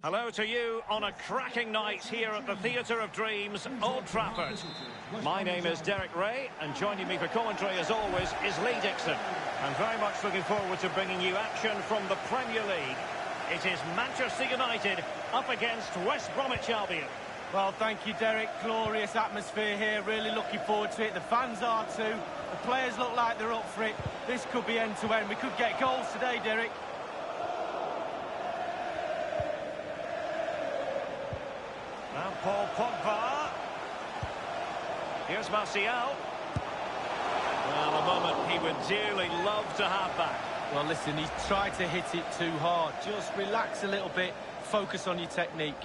Hello to you on a cracking night here at the Theatre of Dreams, Old Trafford. My name is Derek Ray, and joining me for commentary, as always, is Lee Dixon. I'm very much looking forward to bringing you action from the Premier League. It is Manchester United up against West Bromwich Albion. Well, thank you, Derek. Glorious atmosphere here. Really looking forward to it. The fans are too. The players look like they're up for it. This could be end-to-end. We could get goals today, Derek. Now Paul Pogba. Here's Martial. Well, a moment he would dearly love to have back. Well, listen, he's tried to hit it too hard. Just relax a little bit. Focus on your technique.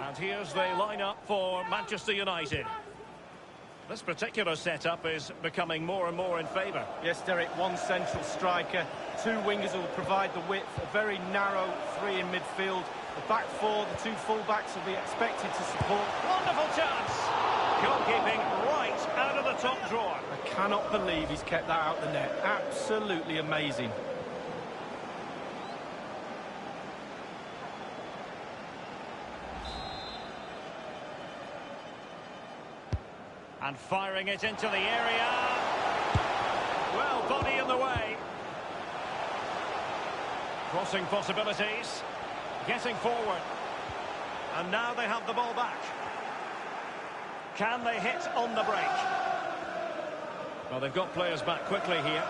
And here's the lineup for Manchester United. This particular setup is becoming more and more in favour. Yes, Derek, one central striker, two wingers will provide the width, a very narrow three in midfield. The back four, the two full-backs will be expected to support. Wonderful chance! Goalkeeping right out of the top drawer. I cannot believe he's kept that out the net. Absolutely amazing. And firing it into the area. Well, body in the way. Crossing possibilities. Getting forward. And now they have the ball back. Can they hit on the break? Well, they've got players back quickly here.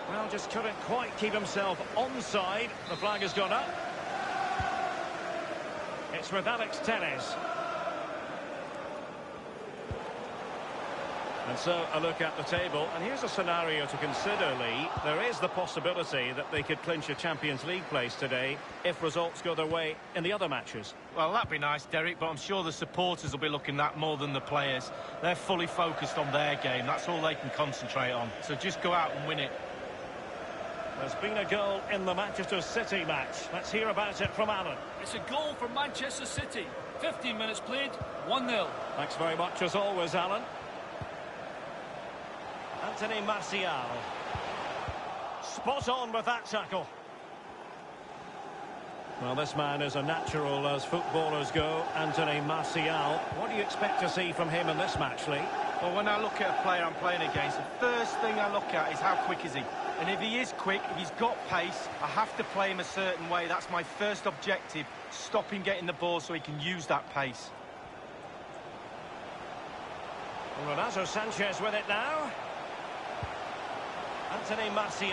Well, just couldn't quite keep himself onside. The flag has gone up. It's with Alex Telles. And so a look at the table, and here's a scenario to consider, Lee. There is the possibility that they could clinch a Champions League place today if results go their way in the other matches. Well, that'd be nice, Derek, but I'm sure the supporters will be looking at that more than the players. They're fully focused on their game. That's all they can concentrate on. So just go out and win it. There's been a goal in the Manchester City match. Let's hear about it from Alan. It's a goal for Manchester City. 15 minutes played, 1-0. Thanks very much as always, Alan. Anthony Martial. Spot on with that tackle. Well, this man is a natural as footballers go, Anthony Martial. What do you expect to see from him in this match, Lee? Well, when I look at a player I'm playing against, the first thing I look at is how quick is he. And if he is quick, if he's got pace, I have to play him a certain way. That's my first objective. Stop him getting the ball so he can use that pace. Renato Sanchez with it now. Anthony Martial.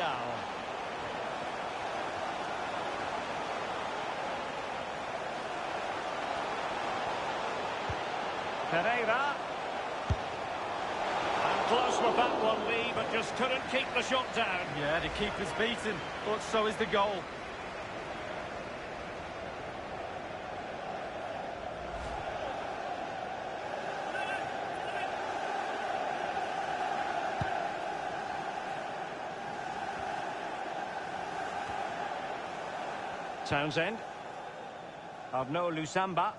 Pereira. And close with that one, Lee, but just couldn't keep the shot down. Yeah, the keeper's beaten, but so is the goal. Townsend. Arnaud Lusamba.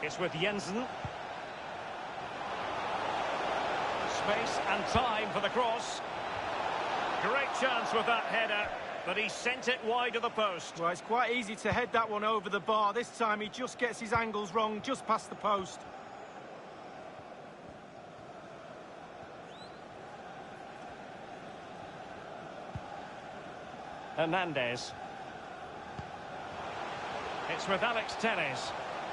It's with Jensen. Space and time for the cross. Great chance with that header, but he sent it wide of the post. Well, it's quite easy to head that one over the bar. This time he just gets his angles wrong, just past the post. Hernandez. It's with Alex Telles.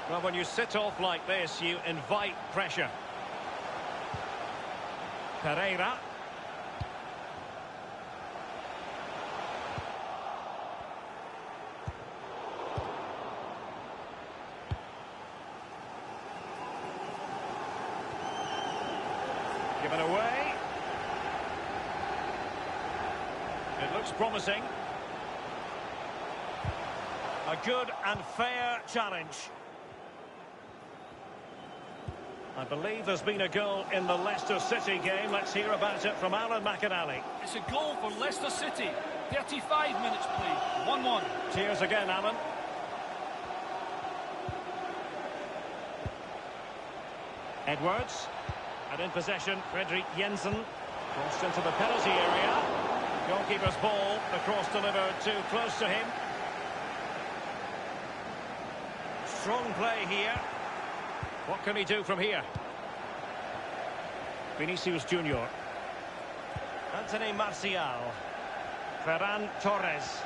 Well, when you sit off like this, you invite pressure. Pereira. Given away. It looks promising. A good and fair challenge. I believe there's been a goal in the Leicester City game. Let's hear about it from Alan McAnally. It's a goal for Leicester City. 35 minutes played. 1-1. Cheers again, Alan. Edwards. And in possession, Fredrik Jensen. Crossed into the penalty area. Goalkeeper's ball. The cross delivered too close to him. Strong play here. What can he do from here? Vinicius Junior. Anthony Martial. Ferran Torres.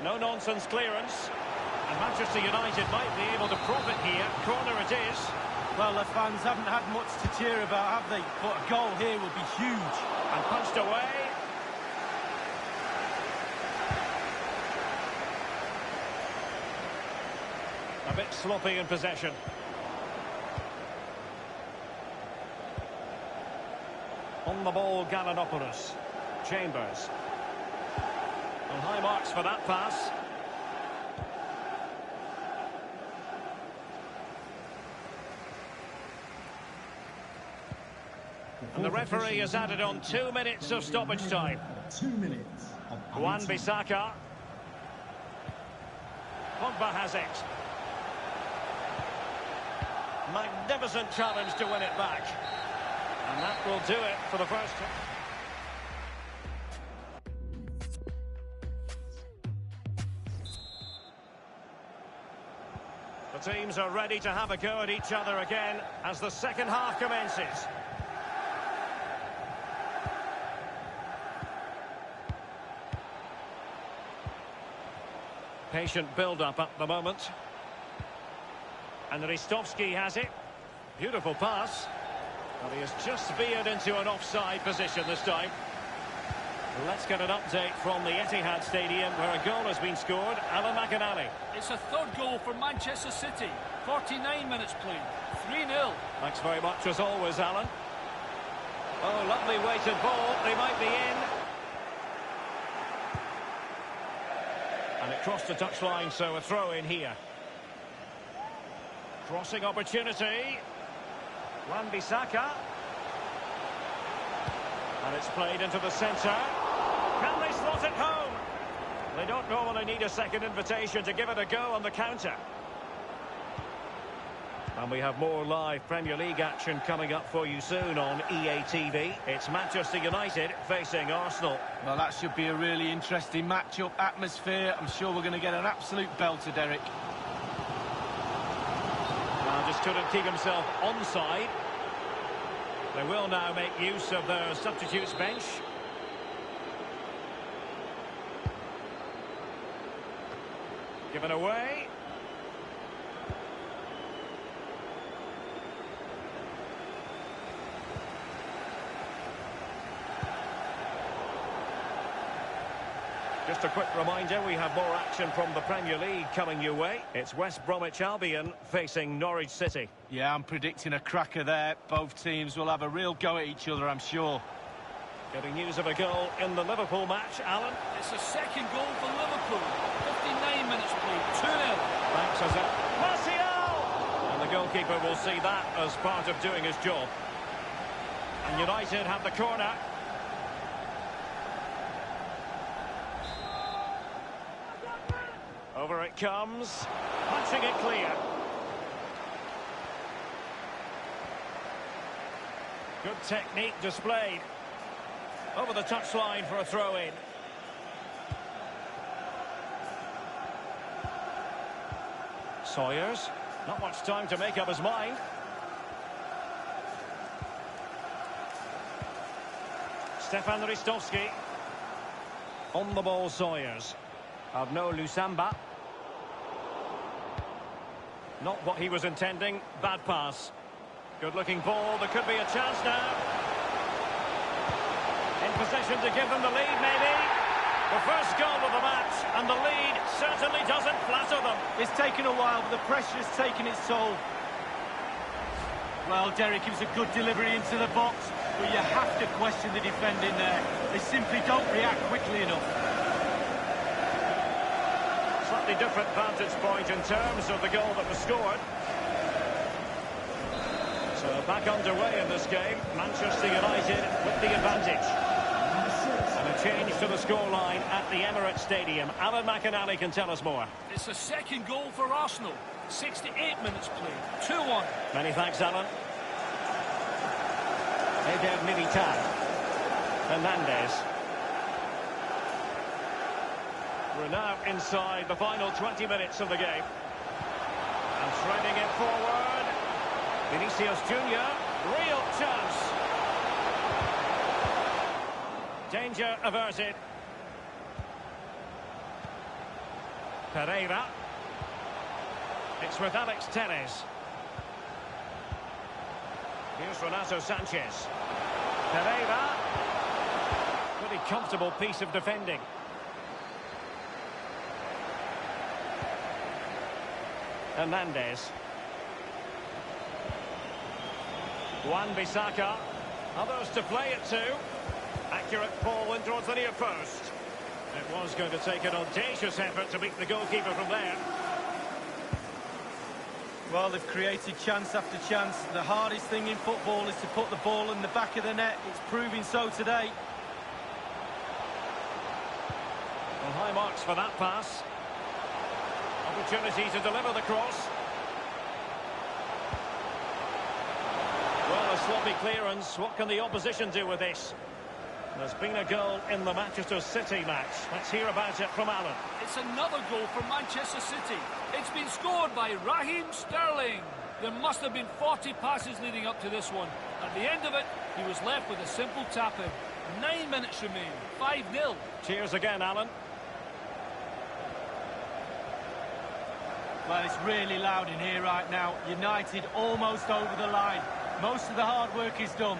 No-nonsense clearance. And Manchester United might be able to profit here. Corner it is. Well, the fans haven't had much to cheer about, have they? But a goal here would be huge. And punched away. A bit sloppy in possession. On the ball, Gallinopoulos. Chambers. And high marks for that pass. And the referee has added on 2 minutes of stoppage time. 2 minutes. Wan-Bissaka. Pogba has it. Magnificent challenge to win it back. And that will do it for the first time. The teams are ready to have a go at each other again as the second half commences. Patient build-up at the moment. And Ristovski has it. Beautiful pass. But he has just veered into an offside position this time. Let's get an update from the Etihad Stadium where a goal has been scored. Alan McAnally. It's a third goal for Manchester City. 49 minutes played. 3-0. Thanks very much as always, Alan. Oh, lovely weighted ball. They might be in. And it crossed the touchline, so a throw in here. Crossing opportunity. Wan-Bissaka. And it's played into the centre. Can they slot it home? They don't normally need a second invitation to give it a go on the counter. And we have more live Premier League action coming up for you soon on EA TV. It's Manchester United facing Arsenal. Well, that should be a really interesting matchup. Atmosphere, I'm sure we're going to get an absolute belter, Derek. Well, just couldn't keep himself onside. They will now make use of their substitutes bench. Given away. Just a quick reminder, we have more action from the Premier League coming your way. It's West Bromwich Albion facing Norwich City. Yeah, I'm predicting a cracker there. Both teams will have a real go at each other, I'm sure. Getting news of a goal in the Liverpool match, Alan. It's a second goal for Liverpool. 59 minutes played. 2-0. Thanks, Jose. Martial! And the goalkeeper will see that as part of doing his job. And United have the corner. Over it comes. Punching it clear. Good technique displayed. Over the touchline for a throw-in. Sawyers. Not much time to make up his mind. Stefan Ristovski. On the ball, Sawyers. Arnaud Lusamba. Not what he was intending. Bad pass. Good-looking ball. There could be a chance now. In position to give them the lead, maybe. The first goal of the match, and the lead certainly doesn't flatter them. It's taken a while, but the pressure's taken its toll. Well, Derek, it was a good delivery into the box, but you have to question the defending there. They simply don't react quickly enough. Slightly different vantage point in terms of the goal that was scored. So back underway in this game. Manchester United with the advantage. And a change to the scoreline at the Emirates Stadium. Alan McInally can tell us more. It's the second goal for Arsenal. 68 minutes played. 2-1. Many thanks, Alan. Eder Militao. Hernandez. We're now inside the final 20 minutes of the game. And threading it forward. Vinicius Junior. Real chance. Danger averted. Pereira. It's with Alex Telles. Here's Renato Sanchez. Pereira. Pretty comfortable piece of defending. Hernandez. Wan-Bissaka. Others to play it to. Accurate ball in towards the near post. It was going to take an audacious effort to beat the goalkeeper from there. Well, they've created chance after chance. The hardest thing in football is to put the ball in the back of the net. It's proving so today. Well, high marks for that pass. Opportunity to deliver the cross. Well, a sloppy clearance. What can the opposition do with this? There's been a goal in the Manchester City match. Let's hear about it from Alan. It's another goal for Manchester City. It's been scored by Raheem Sterling. There must have been 40 passes leading up to this one. At the end of it, he was left with a simple tap-in. 9 minutes remain. 5-0. Cheers again, Alan. Well, it's really loud in here right now. United almost over the line. Most of the hard work is done.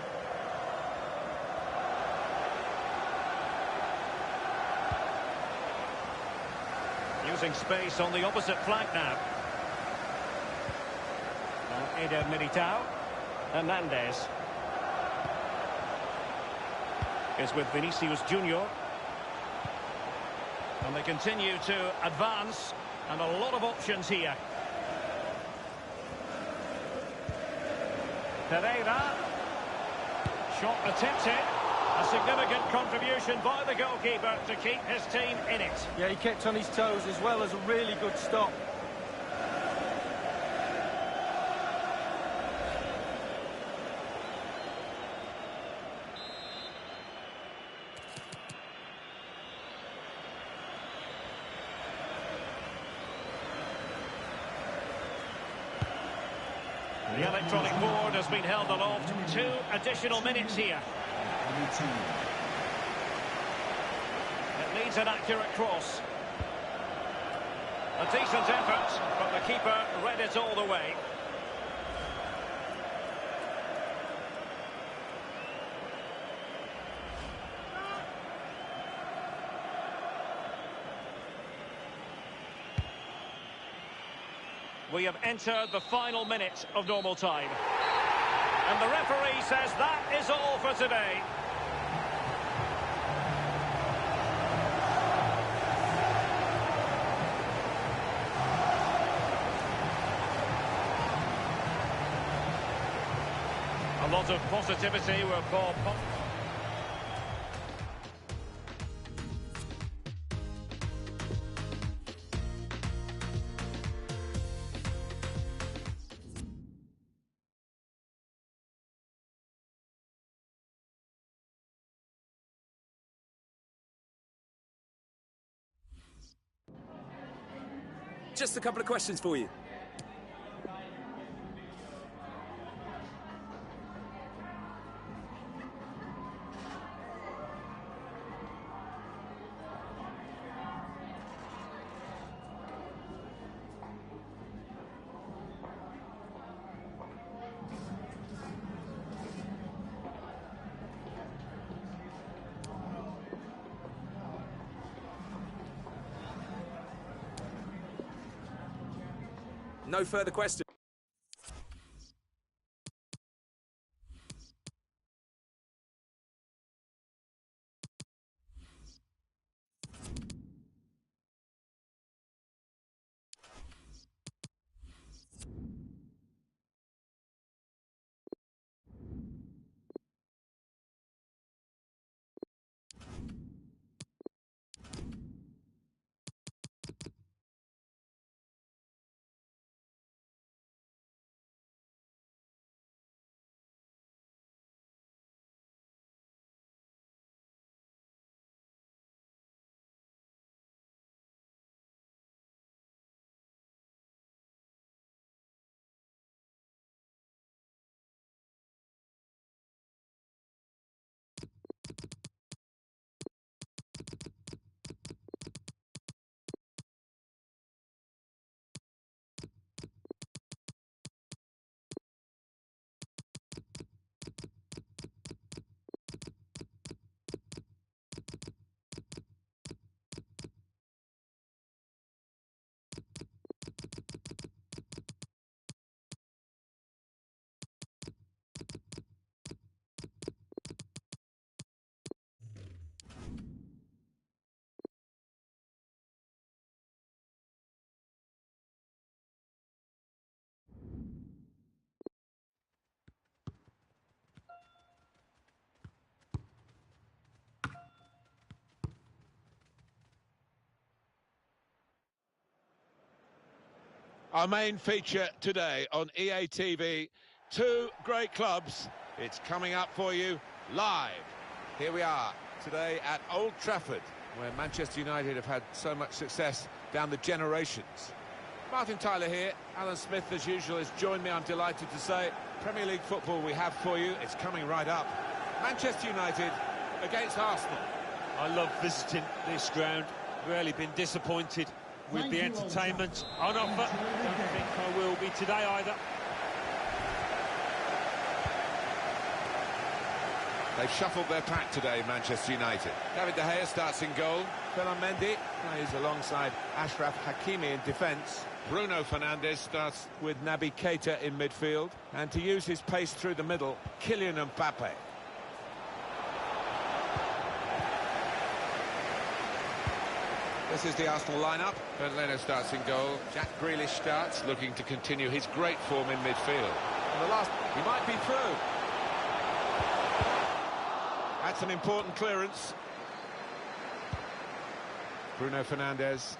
Using space on the opposite flank now. Eder Militao. Hernandez. Is with Vinicius Junior. And they continue to advance. And a lot of options here. Pereira. Shot attempted. A significant contribution by the goalkeeper to keep his team in it. Yeah, he kept on his toes as well as a really good stop. The electronic board has been held aloft. 2 additional minutes here. It needs an accurate cross. A decent effort, but the keeper read it all the way. We have entered the final minute of normal time. And the referee says that is all for today. A lot of positivity were Paul. just a couple of questions for you. No further questions. Our main feature today on EA TV, two great clubs. It's coming up for you live. Here we are today at Old Trafford, where Manchester United have had so much success down the generations. Martin Tyler here, Alan Smith as usual has joined me, I'm delighted to say. Premier League football we have for you, it's coming right up. Manchester United against Arsenal. I love visiting this ground, rarely been disappointed with the entertainment on offer. Don't think I will be today either. They've shuffled their pack today, Manchester United. David De Gea starts in goal. Ferland Mendy plays alongside Ashraf Hakimi in defence. Bruno Fernandes starts with Naby Keita in midfield. And to use his pace through the middle, Kylian Mbappe. This is the Arsenal lineup. Bernd Leno starts in goal. Jack Grealish starts, looking to continue his great form in midfield. And the last, he might be through. That's an important clearance. Bruno Fernandes.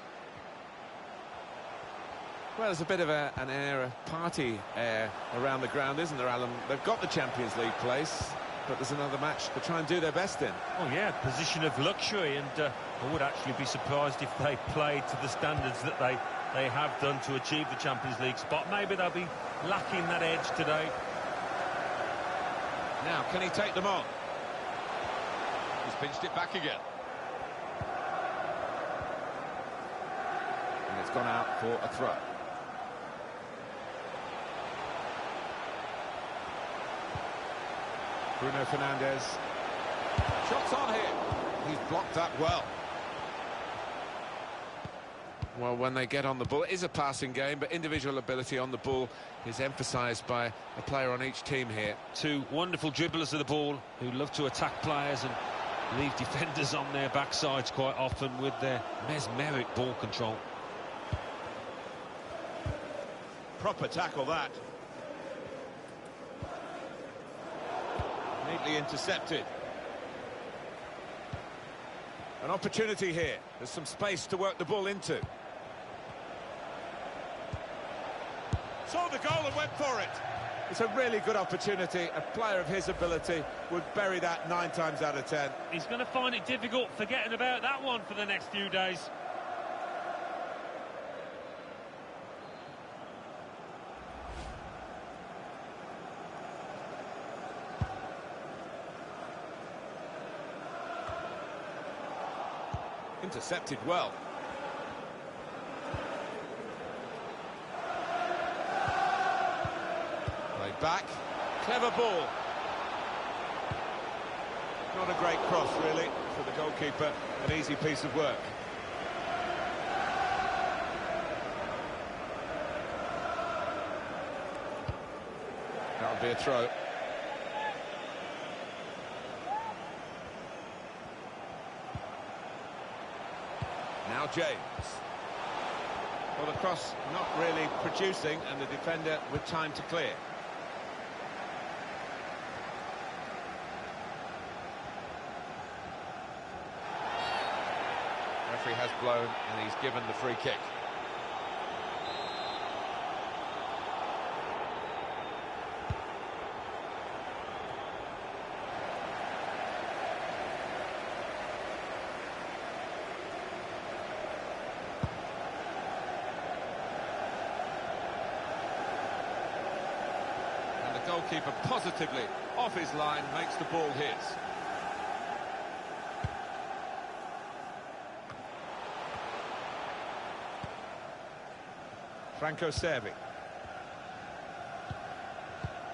Well, there's a bit of an air, a party air around the ground, isn't there, Alan? They've got the Champions League place, but there's another match to try and do their best in. Oh yeah, position of luxury, and I would actually be surprised if they played to the standards that they have done to achieve the Champions League spot. Maybe they'll be lacking that edge today. Now, can he take them on? He's pinched it back again. And it's gone out for a throw. Bruno Fernandes. Shots on here. He's blocked that well. Well, when they get on the ball, it is a passing game, but individual ability on the ball is emphasised by a player on each team here. Two wonderful dribblers of the ball who love to attack players and leave defenders on their backsides quite often with their mesmeric ball control. Proper tackle, that. Neatly intercepted. An opportunity here. There's some space to work the ball into. Saw the goal and went for it. It's a really good opportunity. A player of his ability would bury that 9 times out of 10. He's going to find it difficult forgetting about that one for the next few days. Intercepted well. Played back. Clever ball. Not a great cross, really, for the goalkeeper. An easy piece of work. That'll be a throw. Now James. Well, the cross not really producing, and the defender with time to clear. Referee has blown, and he's given the free kick. Goalkeeper positively off his line, makes the ball his. Franco Servi.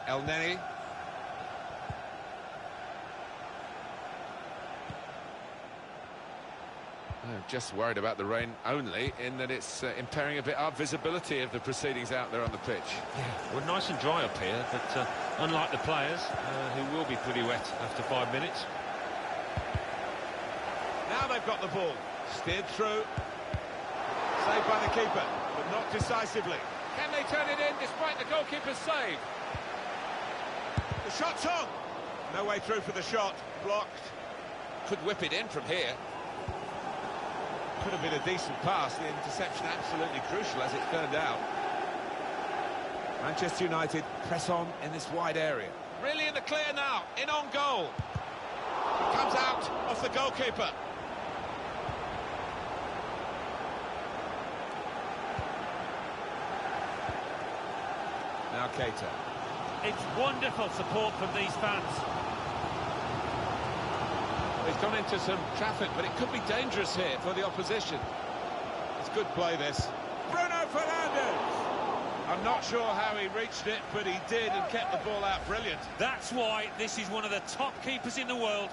El Neni. Just worried about the rain only, in that it's impairing a bit our visibility of the proceedings out there on the pitch. Yeah, we're nice and dry up here, but unlike the players, who will be pretty wet after 5 minutes. Now they've got the ball. Steered through. Saved by the keeper, but not decisively. Can they turn it in despite the goalkeeper's save? The shot's on. No way through for the shot. Blocked. Could whip it in from here. Could have been a decent pass. The interception absolutely crucial, as it turned out. Manchester United press on in this wide area. Really in the clear now. In on goal. It comes out off the goalkeeper. Now Keita. It's wonderful support from these fans. He's gone into some traffic, but it could be dangerous here for the opposition. It's good play, this. Bruno Fernandes! I'm not sure how he reached it, but he did and kept the ball out brilliant. That's why this is one of the top keepers in the world.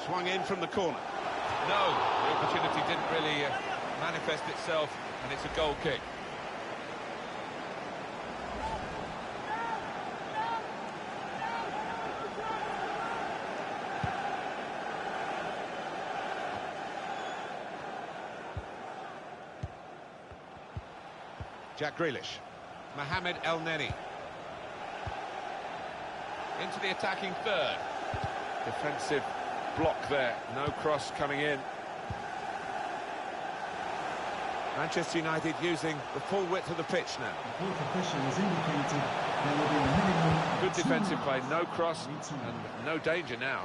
Swung in from the corner. No, the opportunity didn't really manifest itself, and it's a goal kick. Jack Grealish. Mohamed El Neni. Into the attacking third. Defensive block there, no cross coming in. Manchester United using the full width of the pitch now. Good defensive play, no cross and no danger now.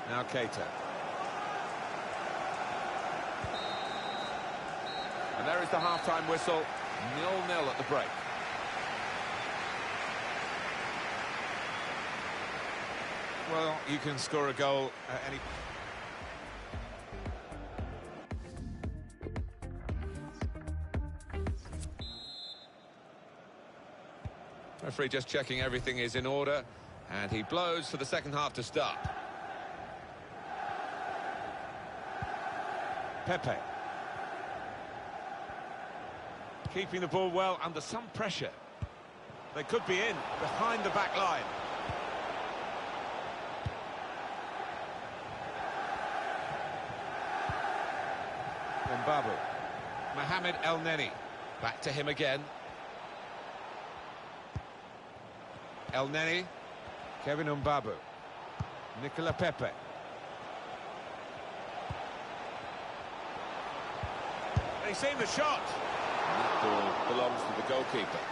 Now Keita. And there is the half-time whistle, 0-0 at the break. Well, you can score a goal at any... Referee just checking everything is in order, and he blows for the second half to start. Pepe. Keeping the ball well under some pressure. They could be in, behind the back line. Mbabu. Mohamed El Neni. Back to him again. El Neni. Kevin Mbabu. Nicola Pepe. They seen the shot. And that ball belongs to the goalkeeper.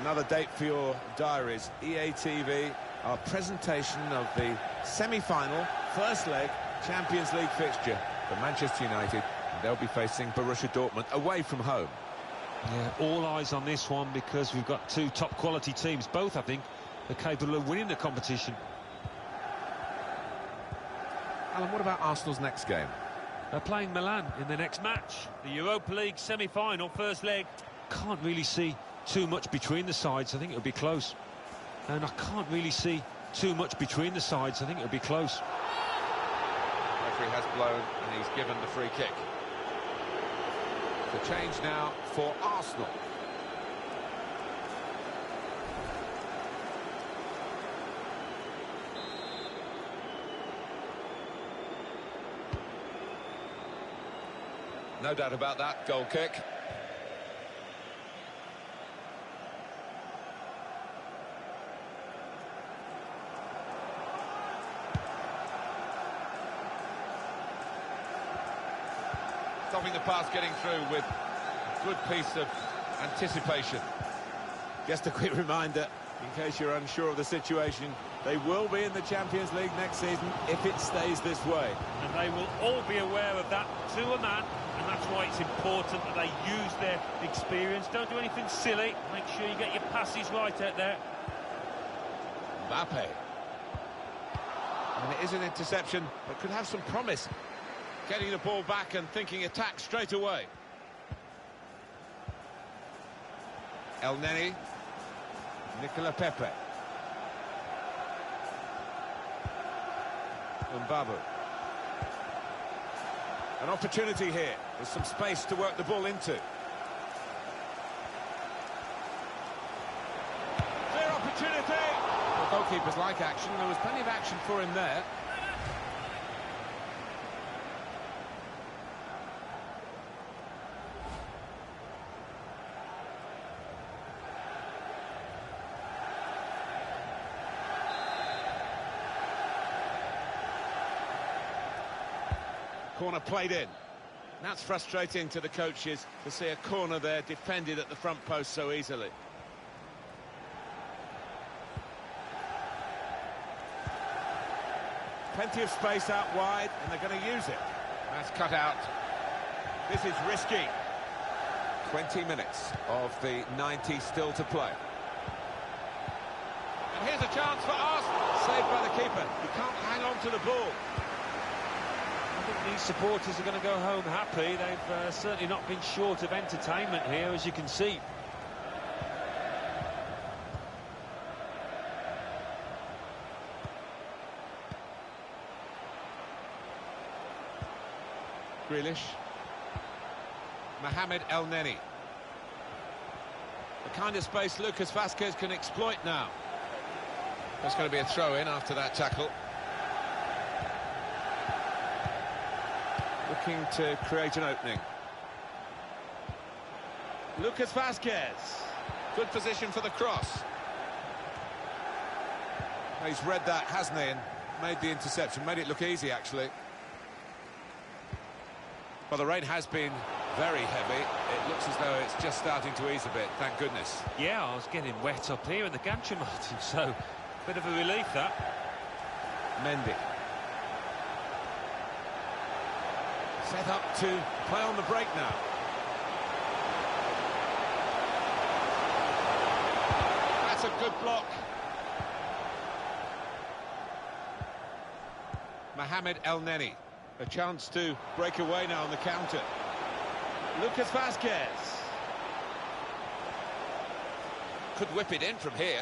Another date for your diaries. EA TV, our presentation of the semi-final, first leg, Champions League fixture for Manchester United. And they'll be facing Borussia Dortmund away from home. Yeah, all eyes on this one because we've got two top quality teams. Both, I think, are capable of winning the competition. Alan, what about Arsenal's next game? They're playing Milan in the next match. The Europa League semi-final, first leg. Can't really see too much between the sides. I think it'll be close. And I can't really see too much between the sides. I think it'll be close. Referee has blown and he's given the free kick. The change now for Arsenal. No doubt about that, goal kick. Stopping the pass getting through with a good piece of anticipation. Just a quick reminder, in case you're unsure of the situation, they will be in the Champions League next season if it stays this way. And they will all be aware of that to a man, and that's why it's important that they use their experience. Don't do anything silly. Make sure you get your passes right out there. Mbappe. And it is an interception, but could have some promise. Getting the ball back and thinking attack straight away. El Neni. Nicola Pepe. Mbabu. An opportunity here. There's some space to work the ball into. Clear opportunity! The goalkeepers like action. There was plenty of action for him there. Corner played in. That's frustrating to the coaches to see a corner there defended at the front post so easily. Plenty of space out wide, and they're going to use it. That's cut out. This is risky. 20 minutes of the 90 still to play. And here's a chance for Arsenal. Saved by the keeper. You can't hang on to the ball. I think these supporters are going to go home happy. They've certainly not been short of entertainment here, as you can see. Grealish. Mohamed El Neni. The kind of space Lucas Vazquez can exploit now. That's going to be a throw-in after that tackle. Looking to create an opening. Lucas Vazquez. Good position for the cross. He's read that, hasn't he, and made the interception. Made it look easy, actually. Well, the rain has been very heavy. It looks as though it's just starting to ease a bit, thank goodness. Yeah, I was getting wet up here in the gantry, Martin, so bit of a relief, that. Mendy. Set up to play on the break now. That's a good block. Mohamed El Neni. A chance to break away now on the counter. Lucas Vazquez. Could whip it in from here.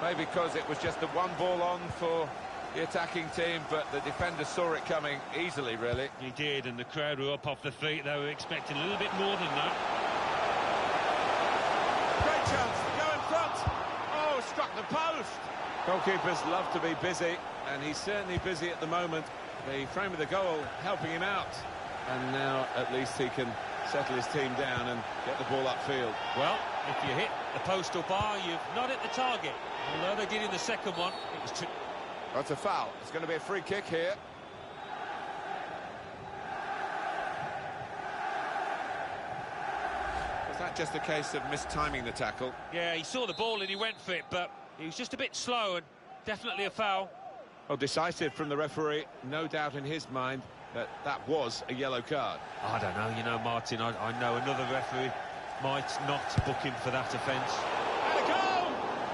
Maybe because it was just the one ball on for the attacking team, but the defender saw it coming easily, really. He did, and the crowd were up off their feet. They were expecting a little bit more than that. Great chance to go in front. Oh, struck the post. Goalkeepers love to be busy, and he's certainly busy at the moment. The frame of the goal helping him out. And now at least he can settle his team down and get the ball upfield. Well, if you hit the postal bar, you've not hit the target. Although they did in the second one, it was too... That's a foul. It's going to be a free kick here. Is that just a case of mistiming the tackle? Yeah, he saw the ball and he went for it, but he was just a bit slow, and definitely a foul. Well, decisive from the referee. No doubt in his mind that that was a yellow card. I don't know, you know, Martin, I know another referee might not book him for that offence. And a goal!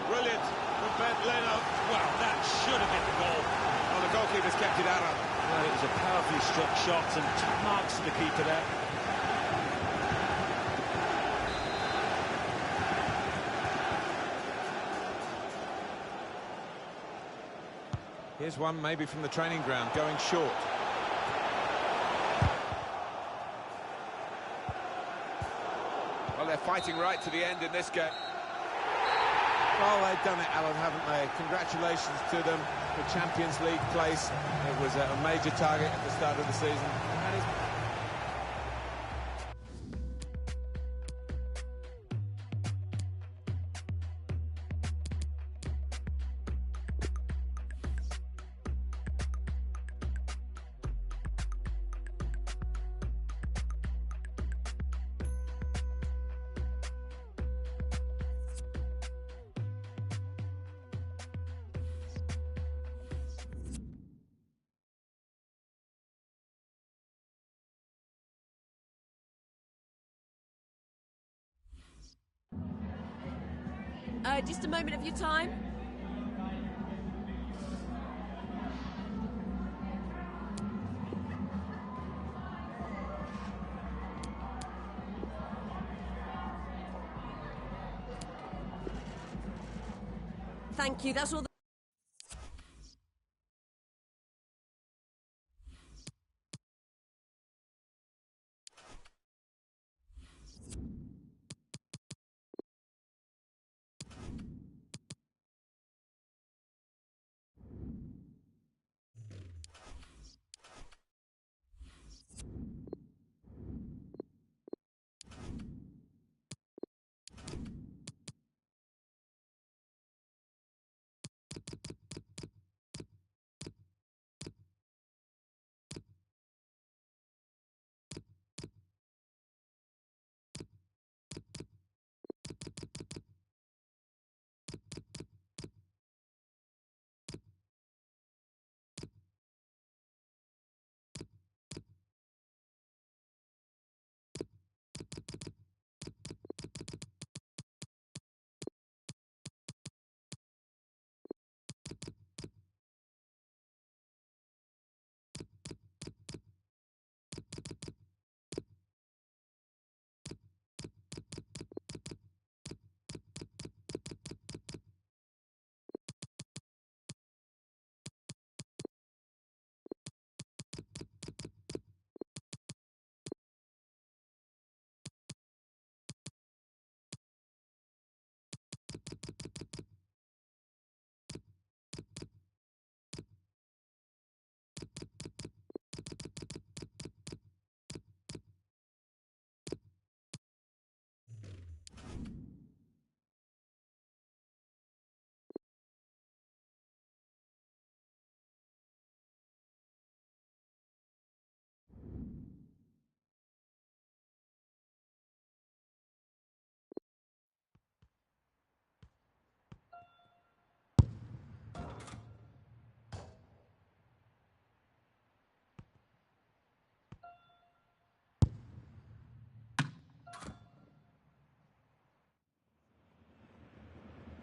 Brilliant from Ben Leno. Well, that should have been the goal. Well, the goalkeeper's kept it out of. Well, it was a powerfully struck shot, and top marks to the keeper there. Here's one maybe from the training ground, going short. Well, they're fighting right to the end in this game. Oh, they've done it, Alan, haven't they? Congratulations to them for Champions League place. It was a major target at the start of the season. And it's just a moment of your time. Thank you, that's all.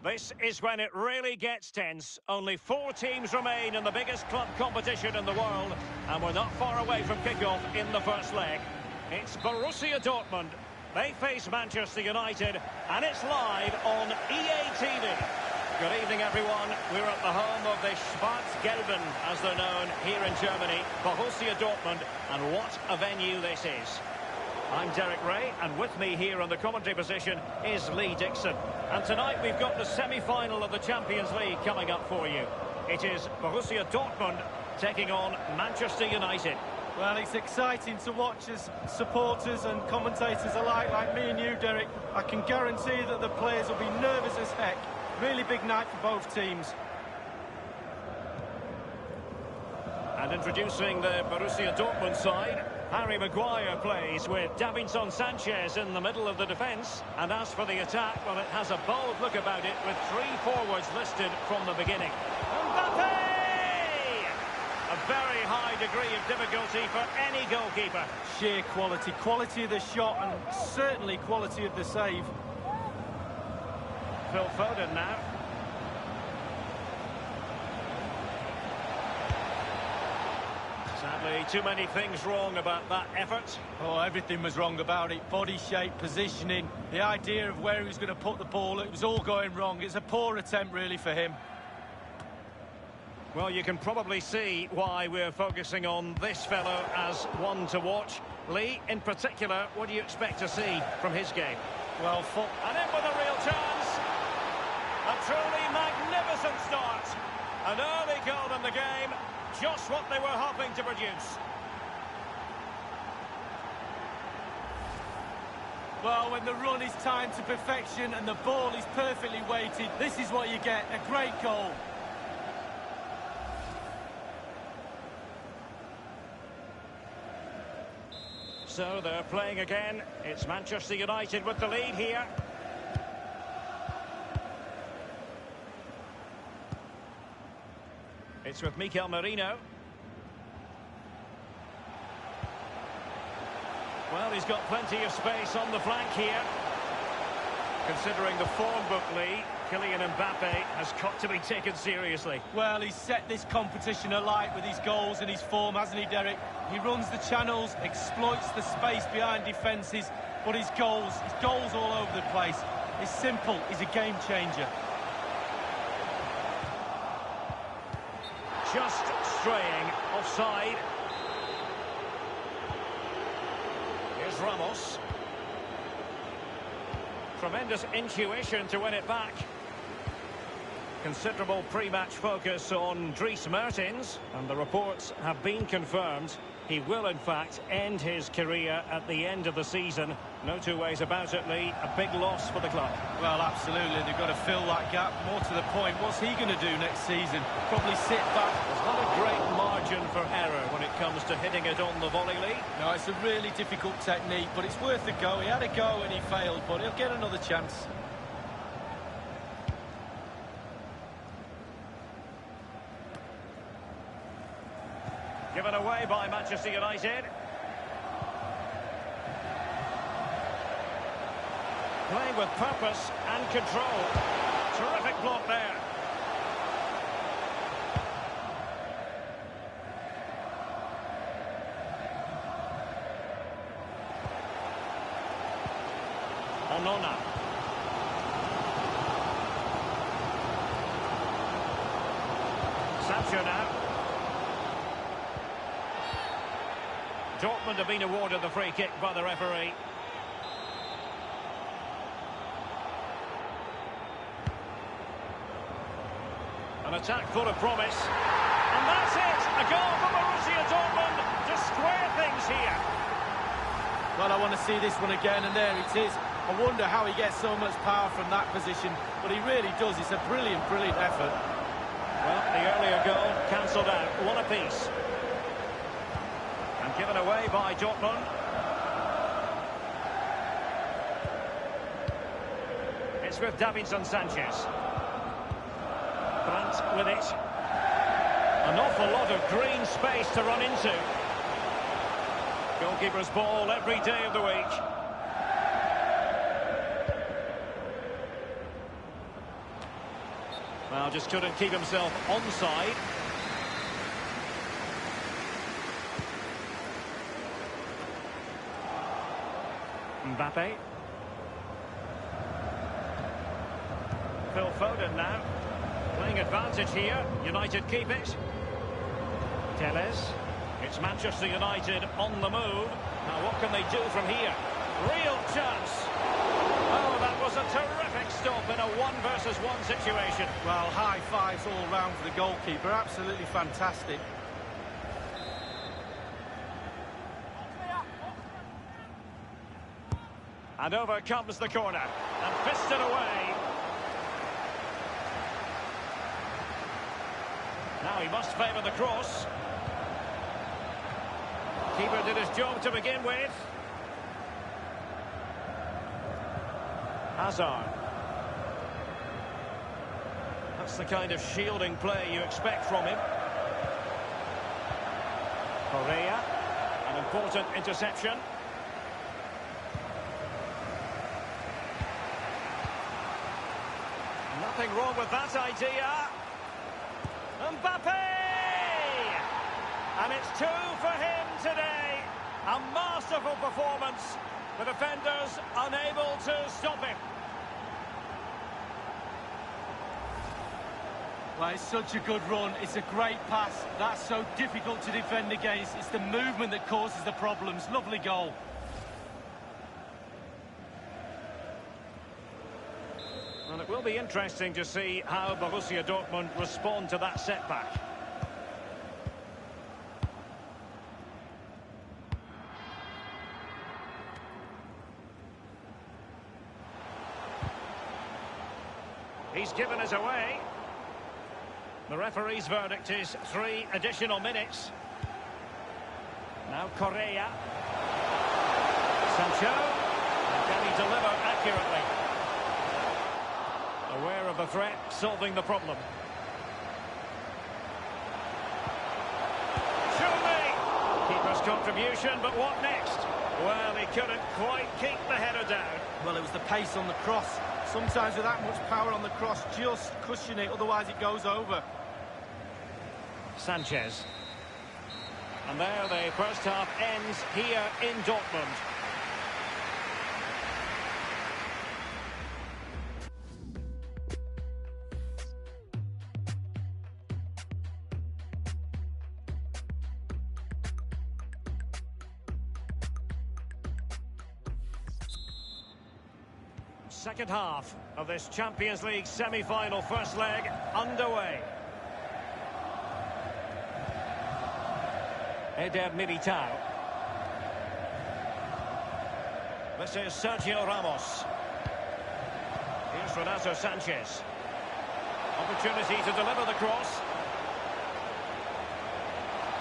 This is when it really gets tense. Only 4 teams remain in the biggest club competition in the world, and we're not far away from kickoff in the first leg. It's Borussia Dortmund. They face Manchester United, and it's live on EA TV. Good evening, everyone. We're at the home of the Schwarz-Gelben, as they're known here in Germany, Borussia Dortmund, and what a venue this is. I'm Derek Ray, and with me here on the commentary position is Lee Dixon. And tonight we've got the semi-final of the Champions League coming up for you. It is Borussia Dortmund taking on Manchester United. Well, it's exciting to watch as supporters and commentators alike, like me and you, Derek. I can guarantee that the players will be nervous as heck. Really big night for both teams. And introducing the Borussia Dortmund side, Harry Maguire plays with Davinson Sanchez in the middle of the defence. And as for the attack, well, it has a bold look about it with 3 forwards listed from the beginning. Mbappe! A very high degree of difficulty for any goalkeeper. Sheer quality. Quality of the shot and certainly quality of the save. Phil Foden now. Sadly, too many things wrong about that effort. Oh, everything was wrong about it. Body shape, positioning, the idea of where he was going to put the ball, it was all going wrong. It's a poor attempt, really, for him. Well, you can probably see why we're focusing on this fellow as one to watch. Lee, in particular, what do you expect to see from his game? Well, and in with a real chance. A truly magnificent start. An early goal in the game. Just what they were hoping to produce. Well, when the run is timed to perfection and the ball is perfectly weighted, this is what you get, a great goal. So they're playing again. It's Manchester United with the lead here. It's with Mikel Merino. Well, he's got plenty of space on the flank here. Considering the form book, Lee, Kylian Mbappe has got to be taken seriously. Well, he's set this competition alight with his goals and his form, hasn't he, Derek? He runs the channels, exploits the space behind defences, but his goals all over the place. It's simple, he's a game changer. Just straying offside. Here's Ramos. Tremendous intuition to win it back. Considerable pre-match focus on Dries Mertens, and the reports have been confirmed. He will, in fact, end his career at the end of the season. No two ways about it, Lee. A big loss for the club. Well, absolutely. They've got to fill that gap. More to the point, what's he going to do next season? Probably sit back. There's not a great margin for error when it comes to hitting it on the volley, Lee. No, it's a really difficult technique, but it's worth a go. He had a go and he failed, but he'll get another chance. Given away by Manchester United. Playing with purpose and control. Terrific block there. Onana. Sancho now. Dortmund have been awarded the free kick by the referee. An attack full of promise. And that's it! A goal for Borussia Dortmund to square things here. Well, I want to see this one again, and there it is. I wonder how he gets so much power from that position, but he really does. It's a brilliant, brilliant effort. Well, the earlier goal cancelled out. One apiece. And given away by Dortmund. It's with Davinson Sanchez. Brandt with it. An awful lot of green space to run into. Goalkeeper's ball every day of the week. Well, just couldn't keep himself onside. Mbappe. Phil Foden now. Playing advantage here. United keep it. Telles. It's Manchester United on the move. Now what can they do from here? Real chance. Oh, that was a terrific stop in a 1-versus-1 situation. Well, high fives all round for the goalkeeper. Absolutely fantastic. And over comes the corner. And fisted away. Now he must favour the cross. Keeper did his job to begin with. Hazard. That's the kind of shielding play you expect from him. Correa, an important interception. Nothing wrong with that idea. Mbappe! And it's 2 for him today. A masterful performance. The defenders unable to stop him. Well, it's such a good run. It's a great pass. That's so difficult to defend against. It's the movement that causes the problems. Lovely goal. Well, it will be interesting to see how Borussia Dortmund respond to that setback. He's given us away. The referee's verdict is 3 additional minutes. Now Correa. Sancho. Can he deliver accurately? Aware of the threat, solving the problem. Show me! Keeper's contribution, but what next? Well, he couldn't quite keep the header down. Well, it was the pace on the cross. Sometimes with that much power on the cross, just cushion it, otherwise it goes over. Sanchez. And there the first half ends here in Dortmund. Second half of this Champions League semi-final first leg underway. Eder Militao. This is Sergio Ramos. Here's Renato Sanchez. Opportunity to deliver the cross.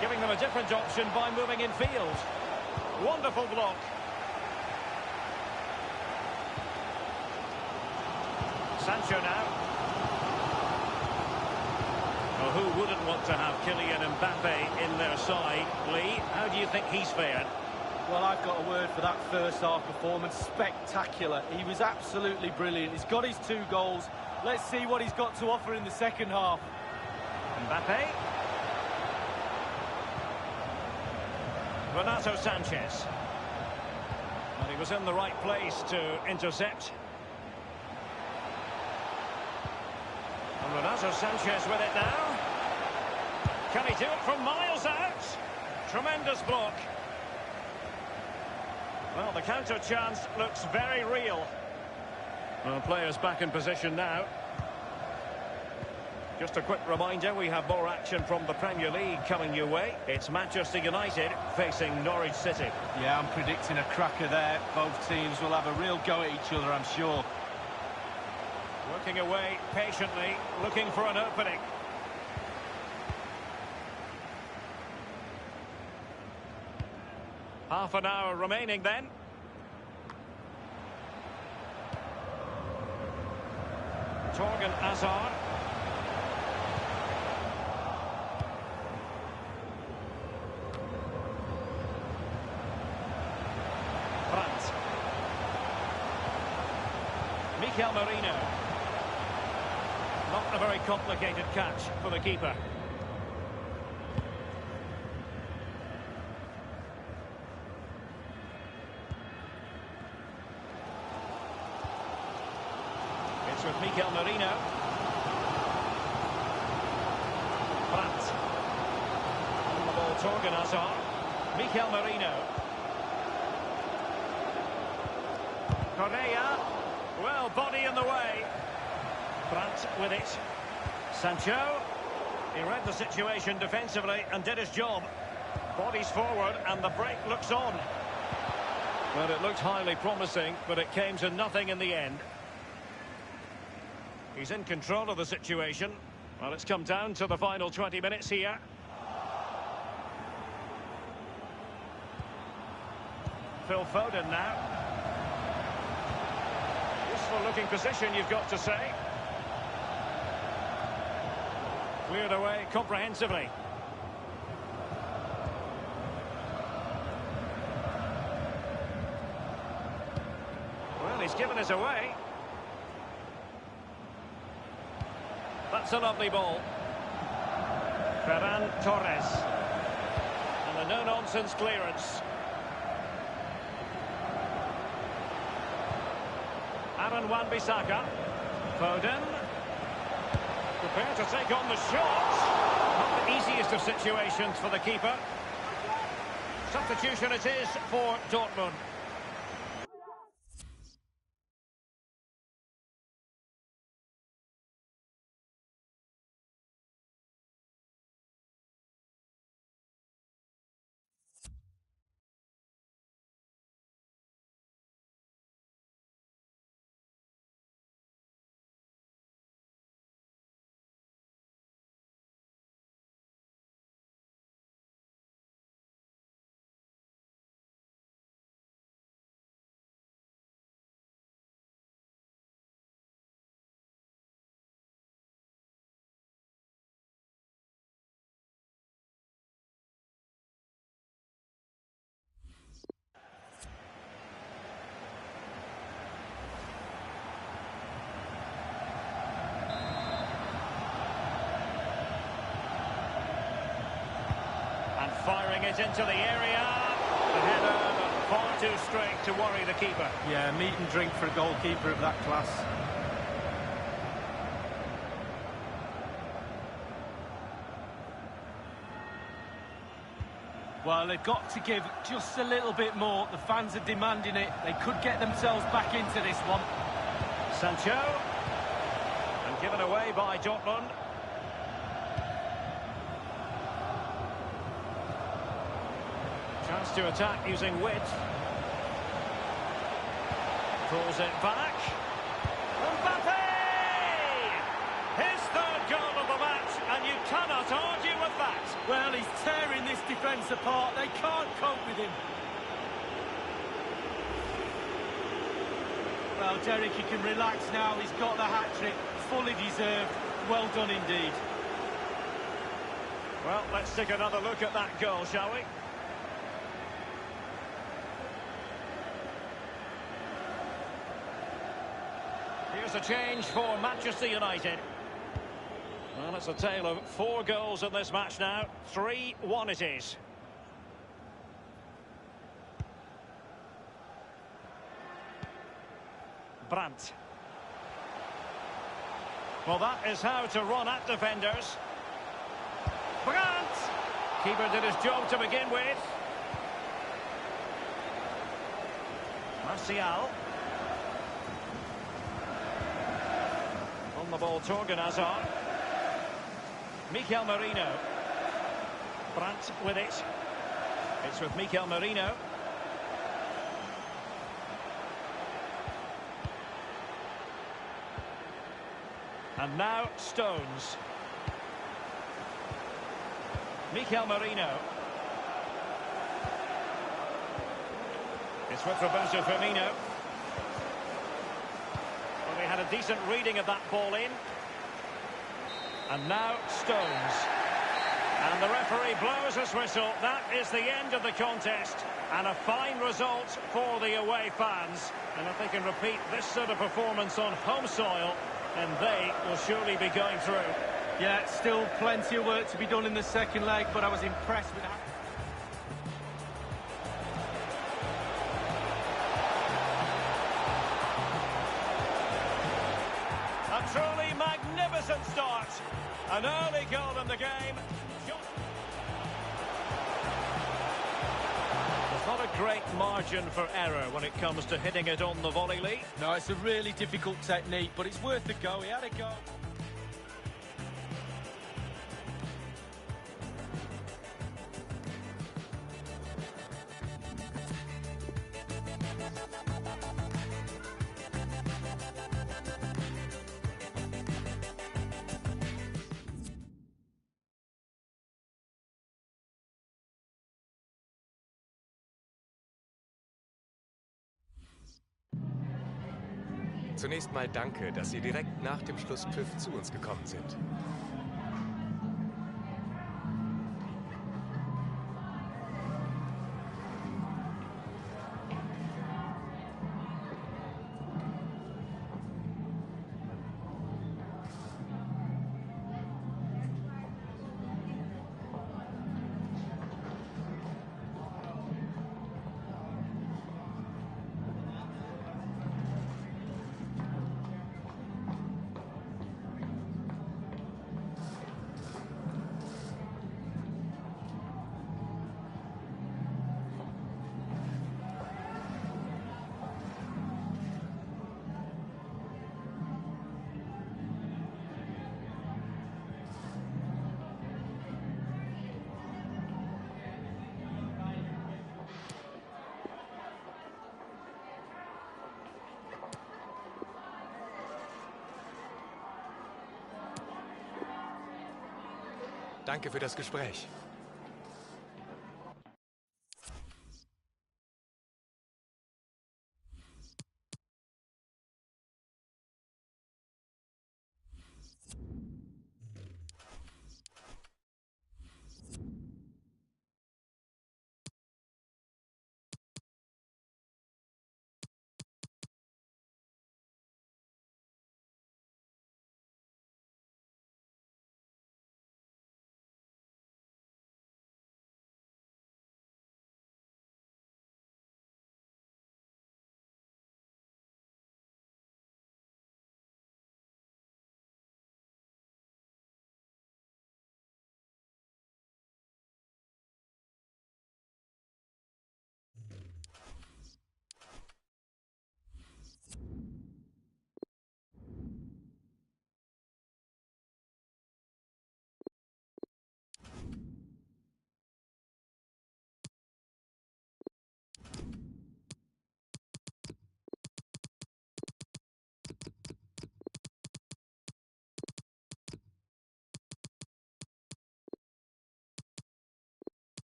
Giving them a different option by moving in field. Wonderful block. Sancho now. Well, who wouldn't want to have Kylian Mbappe in their side? Lee, how do you think he's fared? Well, I've got a word for that first half performance. Spectacular. He was absolutely brilliant. He's got his 2 goals. Let's see what he's got to offer in the second half. Mbappe. Renato Sanchez. Well, he was in the right place to intercept. And Renato Sanchez with it now. Can he do it from miles out? Tremendous block. Well, the counter chance looks very real. Well, players back in position now. Just a quick reminder, we have more action from the Premier League coming your way. It's Manchester United facing Norwich City. Yeah, I'm predicting a cracker there. Both teams will have a real go at each other, I'm sure. Working away patiently, looking for an opening. Half an hour remaining then. Torgan Hazard. Brandt. Mikel Merino. Not a very complicated catch for the keeper. It's with Mikel Merino. Brandt. On the ball, Torgan Hazard. Mikel Merino. Correa. Well, body in the way. Brandt with it. Sancho. He read the situation defensively and did his job. Bodies forward and the break looks on. Well, it looked highly promising, but it came to nothing in the end. He's in control of the situation. Well, it's come down to the final 20 minutes here. Phil Foden now. Useful looking position, you've got to say. Cleared away comprehensively. Well, he's given us away. That's a lovely ball. Ferran Torres. And a no-nonsense clearance. Aaron Wan-Bissaka. Foden. Prepared to take on the shot. Not the easiest of situations for the keeper. Substitution it is for Dortmund. Firing it into the area. The header, but far too straight to worry the keeper. Yeah, meat and drink for a goalkeeper of that class. Well, they've got to give just a little bit more. The fans are demanding it. They could get themselves back into this one. Sancho. And given away by Dortmund. Chance to attack using width. Pulls it back. Mbappe! His third goal of the match, and you cannot argue with that. Well, he's tearing this defence apart. They can't cope with him. Well, Derek, you can relax now. He's got the hat-trick. Fully deserved. Well done indeed. Well, let's take another look at that goal, shall we? Here's a change for Manchester United. Well, it's a tale of 4 goals in this match now. 3-1 it is. Brandt. Well, that is how to run at defenders. Brandt! Keeper did his job to begin with. Martial. On the ball, Torgan Hazard. Mikel Merino. Brandt with it. It's with Mikel Merino. And now Stones. Mikel Merino. It's with Roberto Firmino. Well, they had a decent reading of that ball in. And now Stones. And the referee blows his whistle. That is the end of the contest. And a fine result for the away fans. And if they can repeat this sort of performance on home soil, then they will surely be going through. Yeah, still plenty of work to be done in the second leg, but I was impressed with that. A truly magnificent start. An early goal in the game. There's not a great margin for error when it comes to hitting it on the volley, Lee. No, it's a really difficult technique, but it's worth a go. He had a go. Zunächst mal danke, dass Sie direkt nach dem Schlusspfiff zu uns gekommen sind. Danke für das Gespräch.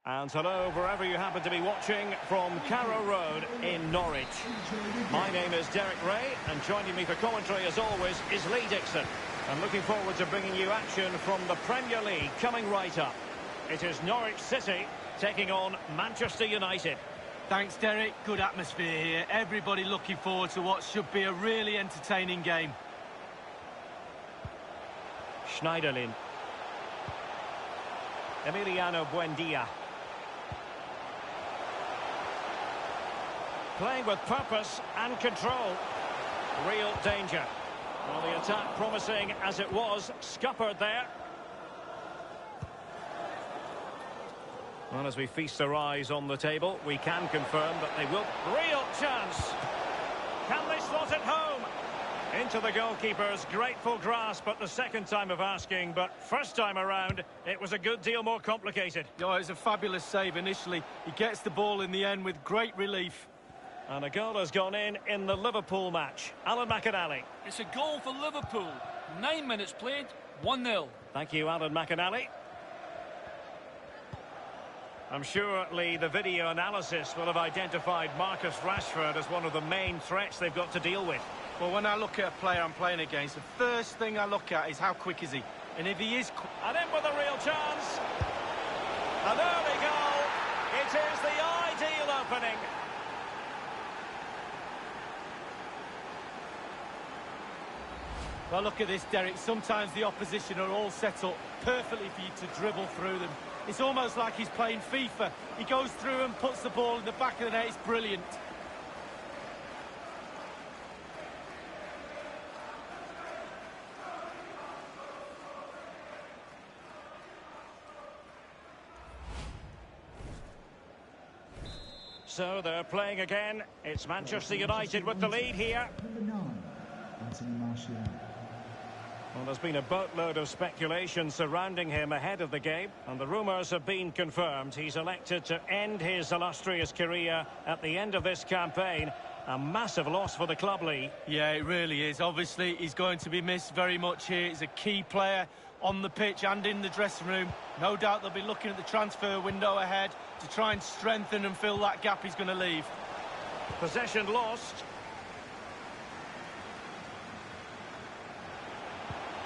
And hello, wherever you happen to be watching from Carrow Road in Norwich. My name is Derek Ray, and joining me for commentary, as always, is Lee Dixon. And looking forward to bringing you action from the Premier League coming right up. It is Norwich City taking on Manchester United. Thanks, Derek. Good atmosphere here. Everybody looking forward to what should be a really entertaining game. Schneiderlin. Emiliano Buendia. Playing with purpose and control. Real danger. Well, the attack promising as it was, scuppered there. Well, as we feast our eyes on the table, we can confirm that they will... Real chance! Can they slot it home? Into the goalkeeper's grateful grasp at the second time of asking, but first time around, it was a good deal more complicated. Oh, it was a fabulous save initially. He gets the ball in the end with great relief. And a goal has gone in the Liverpool match. Alan McInally. It's a goal for Liverpool. 9 minutes played, 1-0. Thank you, Alan McInally. I'm sure, Lee, the video analysis will have identified Marcus Rashford as one of the main threats they've got to deal with. Well, when I look at a player I'm playing against, the first thing I look at is how quick is he. And if he is... And in with a real chance. An early goal. It is the ideal opening. Well, look at this, Derek. Sometimes the opposition are all set up perfectly for you to dribble through them. It's almost like he's playing FIFA. He goes through and puts the ball in the back of the net. It's brilliant. So they're playing again. It's Manchester United with the lead here. Well, there's been a boatload of speculation surrounding him ahead of the game, and the rumours have been confirmed. He's elected to end his illustrious career at the end of this campaign. A massive loss for the club, Lee. Yeah, it really is. Obviously, he's going to be missed very much here. He's a key player on the pitch and in the dressing room. No doubt they'll be looking at the transfer window ahead to try and strengthen and fill that gap he's going to leave. Possession lost.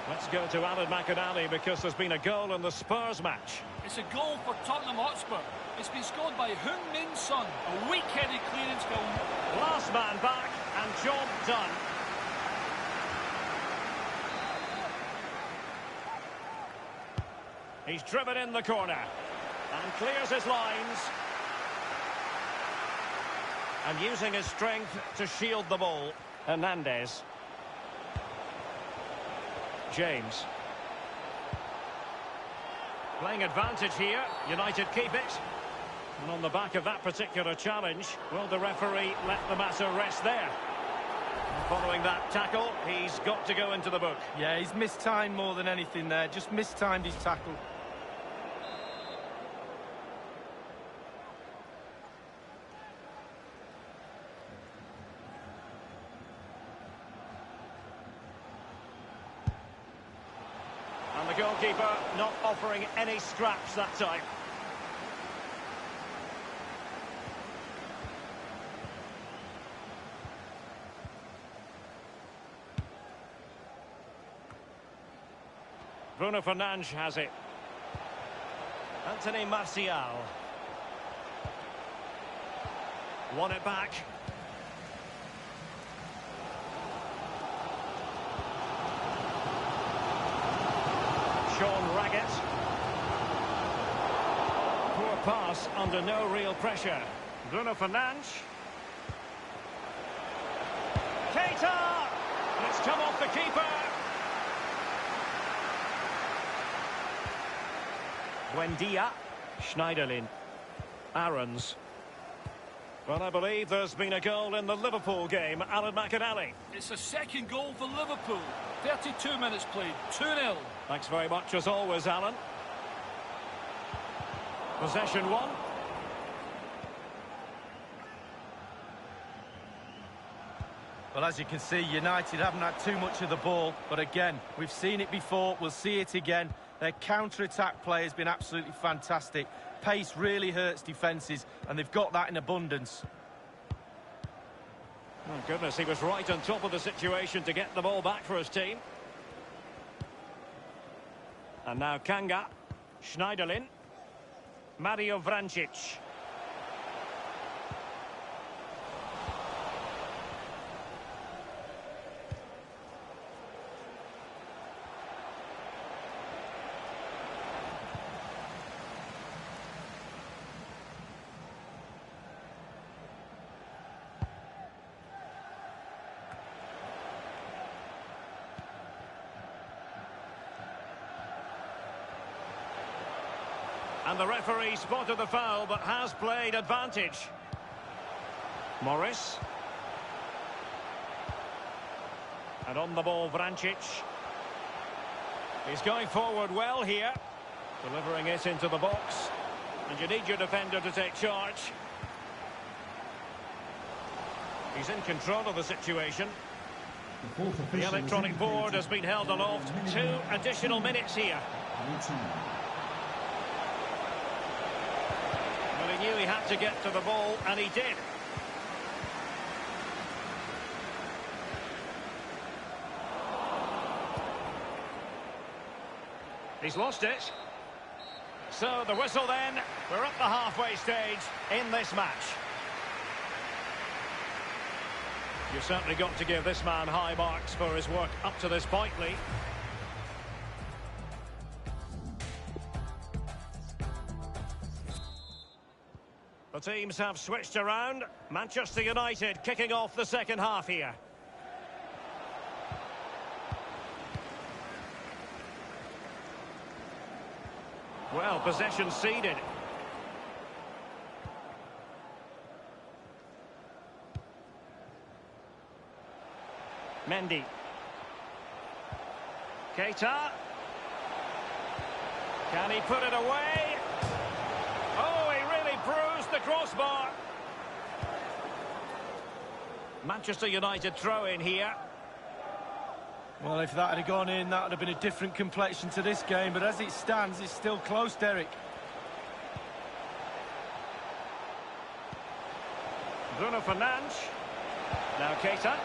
Let's go to Alan McInally because there's been a goal in the Spurs match. It's a goal for Tottenham Hotspur. It's been scored by Heung-min Son. A weak-headed clearance goal. Last man back and job done. He's driven in the corner and clears his lines. And using his strength to shield the ball. Hernandez. James. Playing advantage here. United keep it. And on the back of that particular challenge, will the referee let the matter rest there? And following that tackle, he's got to go into the book. Yeah, he's mistimed more than anything there. Just mistimed his tackle. And the goalkeeper not offering any scraps that time. Bruno Fernandes has it. Anthony Martial. Won it back. Sean Raggett. Poor pass under no real pressure. Bruno Fernandes. Keita! And it's come off the keeper. Buendia. Schneiderlin. Aarons. Well, I believe there's been a goal in the Liverpool game. Alan McInally. It's a second goal for Liverpool. 32 minutes played, 2-0. Thanks very much as always, Alan. Possession one. Well, as you can see, United haven't had too much of the ball. But again, we've seen it before. We'll see it again. Their counter-attack play has been absolutely fantastic. Pace really hurts defences, and they've got that in abundance. Oh, goodness, he was right on top of the situation to get the ball back for his team. And now Kanga. Schneiderlin. Mario Vrancic. And the referee spotted the foul, but has played advantage. Morris. And on the ball, Vrancic. He's going forward well here. Delivering it into the box. And you need your defender to take charge. He's in control of the situation. The electronic board has been held aloft. 2 additional minutes here. But he knew he had to get to the ball, and he did. He's lost it. So the whistle then. We're at the halfway stage in this match. You've certainly got to give this man high marks for his work up to this point, Lee. The teams have switched around. Manchester United kicking off the second half here. Well, possession ceded. Mendy. Keita. Can he put it away? Oh, he really bruised the crossbar. Manchester United throw in here. Well, if that had gone in, that would have been a different complexion to this game. But as it stands, it's still close, Derek. Bruno Fernandes. Now Keita.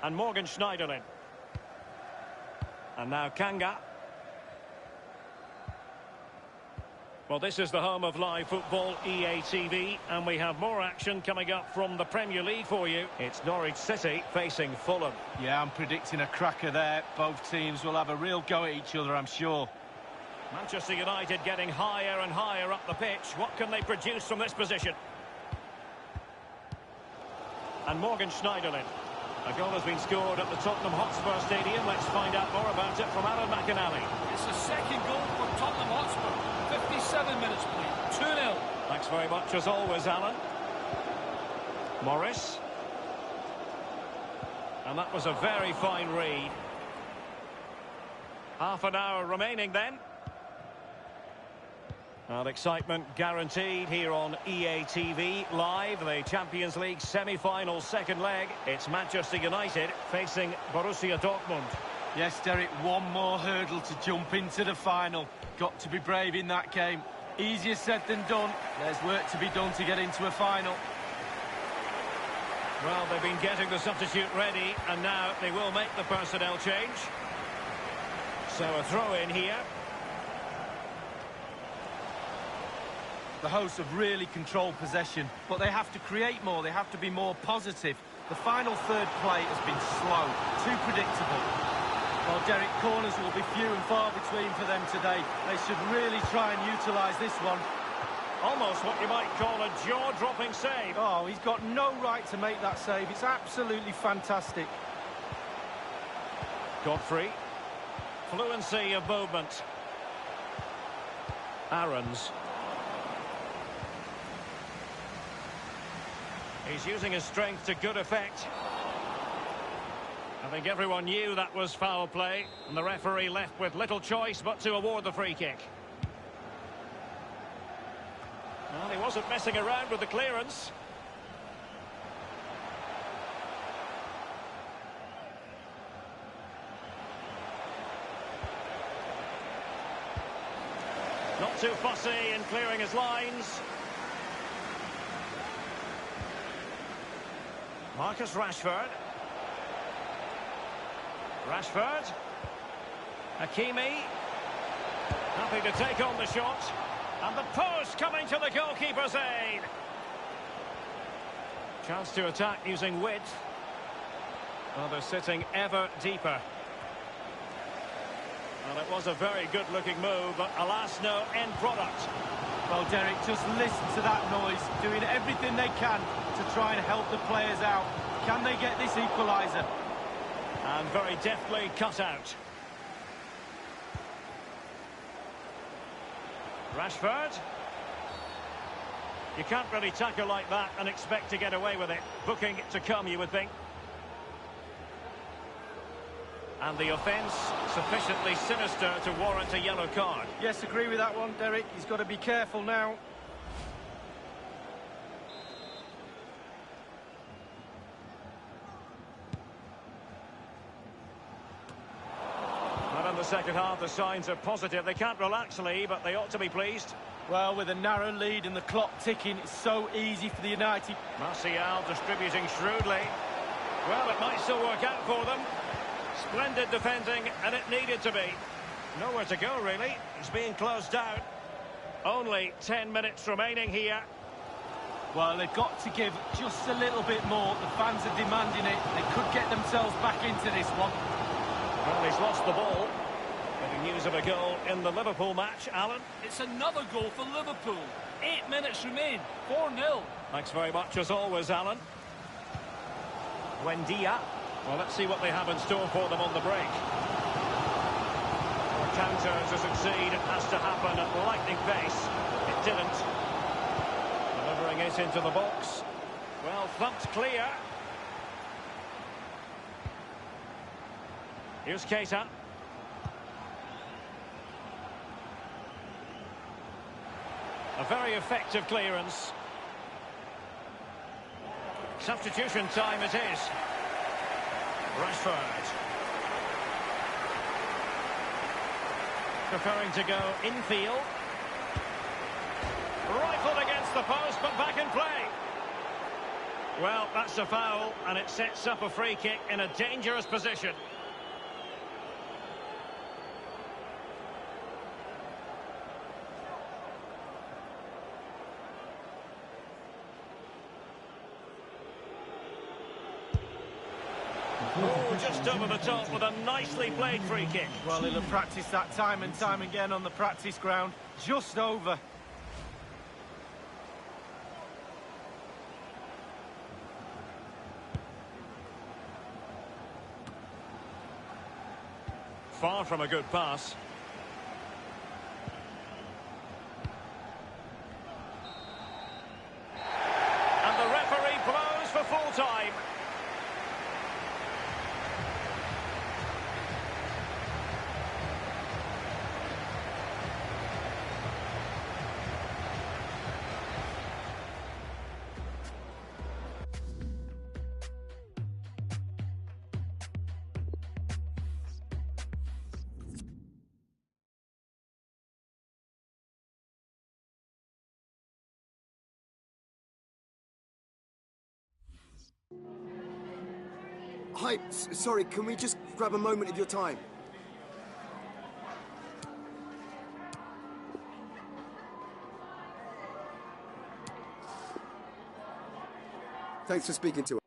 And Morgan Schneiderlin. And now Kanga. Well, this is the home of live football, EA TV, and we have more action coming up from the Premier League for you. It's Norwich City facing Fulham. Yeah, I'm predicting a cracker there. Both teams will have a real go at each other, I'm sure. Manchester United getting higher and higher up the pitch. What can they produce from this position? And Morgan Schneiderlin. A goal has been scored at the Tottenham Hotspur Stadium. Let's find out more about it from Alan McInally. It's the second goal for Tottenham Hotspur. 57 minutes played. 2-0. Thanks very much as always, Alan. Morris. And that was a very fine read. Half an hour remaining then. And excitement guaranteed here on EA TV live. The Champions League semi-final second leg. It's Manchester United facing Borussia Dortmund. Yes, Derek, one more hurdle to jump into the final. Got to be brave in that game. Easier said than done. There's work to be done to get into a final. Well, they've been getting the substitute ready, and now they will make the personnel change. So a throw in here. The hosts have really controlled possession, but they have to create more. They have to be more positive. The final third play has been slow, too predictable. Well, Derek, corners will be few and far between for them today. They should really try and utilise this one. Almost what you might call a jaw-dropping save. Oh, he's got no right to make that save. It's absolutely fantastic. Godfrey. Fluency of movement. Aarons. He's using his strength to good effect. I think everyone knew that was foul play, and the referee left with little choice but to award the free kick. Well, he wasn't messing around with the clearance. Not too fussy in clearing his lines. Marcus Rashford. Rashford. Hakimi. Happy to take on the shot. And the post coming to the goalkeeper's aid. Chance to attack using width. Well, they're sitting ever deeper. Well, it was a very good-looking move, but alas, no end product. Well, Derek, just listen to that noise, doing everything they can to try and help the players out. Can they get this equaliser? And very deftly cut out. Rashford. You can't really tackle like that and expect to get away with it. Booking to come, you would think. And the offence sufficiently sinister to warrant a yellow card. Yes, agree with that one, Derek. He's got to be careful now. second half, the signs are positive. They can't relax, Lee, but they ought to be pleased. Well, with a narrow lead and the clock ticking, it's so easy for the United. Martial distributing shrewdly. Well, it might still work out for them. Splendid defending, and it needed to be. Nowhere to go, really. It's being closed down. Only 10 minutes remaining here. Well, they've got to give just a little bit more. The fans are demanding it. They could get themselves back into this one. Well, he's lost the ball. Getting news of a goal in the Liverpool match, Alan. It's another goal for Liverpool. 8 minutes remain. 4-0. Thanks very much, as always, Alan. Buendia. Well, let's see what they have in store for them on the break. For a counter to succeed, it has to happen at lightning pace. It didn't. Delivering it into the box. Well, thumped clear. Here's Keita. A very effective clearance. Substitution time it is. Rashford. Preferring to go infield. Rifled against the post, but back in play. Well, that's a foul, and it sets up a free kick in a dangerous position. Oh, just over the top with a nicely played free kick. Well, he'll have practiced that time and time again on the practice ground. Just over. Far from a good pass. And the referee blows for full time. Hi, sorry, can we just grab a moment of your time? Thanks for speaking to us.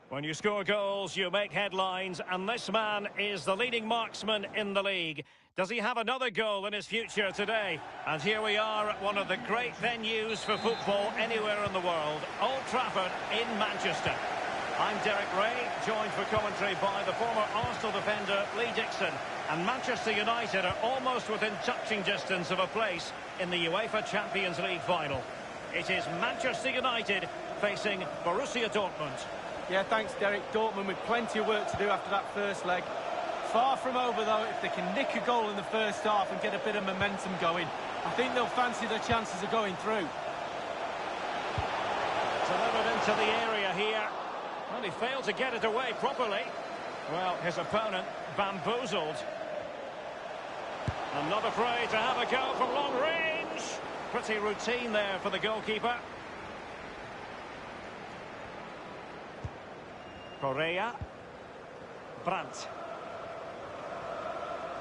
When you score goals, you make headlines, and this man is the leading marksman in the league. Does he have another goal in his future today? And here we are at one of the great venues for football anywhere in the world, Old Trafford in Manchester. I'm Derek Ray, joined for commentary by the former Arsenal defender Lee Dixon. And Manchester United are almost within touching distance of a place in the UEFA Champions League final. It is Manchester United facing Borussia Dortmund. Yeah, thanks, Derek. Dortmund with plenty of work to do after that first leg. Far from over, though, if they can nick a goal in the first half and get a bit of momentum going. I think they'll fancy their chances of going through. Delivered into the area here. Well, he failed to get it away properly. Well, his opponent bamboozled. And not afraid to have a go from long range. Pretty routine there for the goalkeeper. Correa. Brandt.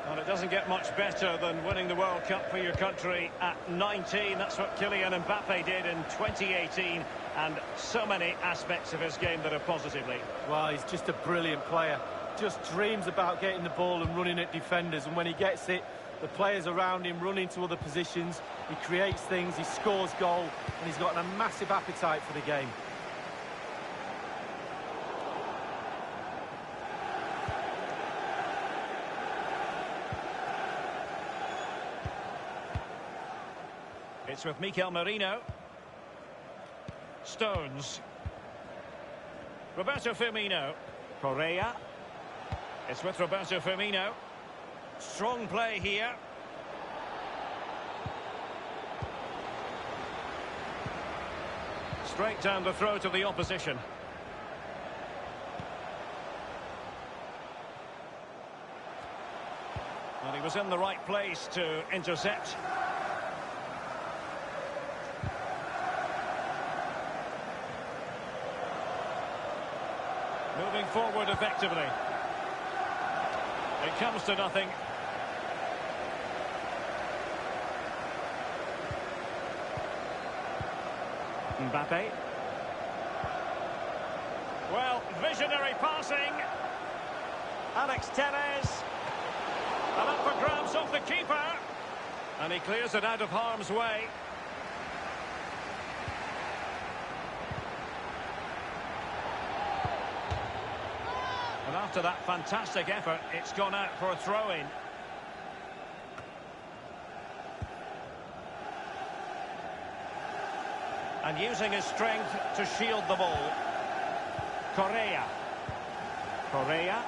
Well, it doesn't get much better than winning the World Cup for your country at 19. That's what Kylian Mbappe did in 2018. And so many aspects of his game that are positively. Well, he's just a brilliant player. Just dreams about getting the ball and running at defenders. And when he gets it, the players around him run into other positions. He creates things, he scores goal, and he's got a massive appetite for the game. It's with Mikel Merino. Stones. Roberto Firmino. Correa. It's with Roberto Firmino. Strong play here. Straight down the throat of the opposition. Well, he was in the right place to intercept. Moving forward effectively. It comes to nothing. Mbappe. Well, visionary passing. Alex Telles. And up for grabs off the keeper. And he clears it out of harm's way. And after that fantastic effort, it's gone out for a throw-in. And using his strength to shield the ball. Correa. Correa.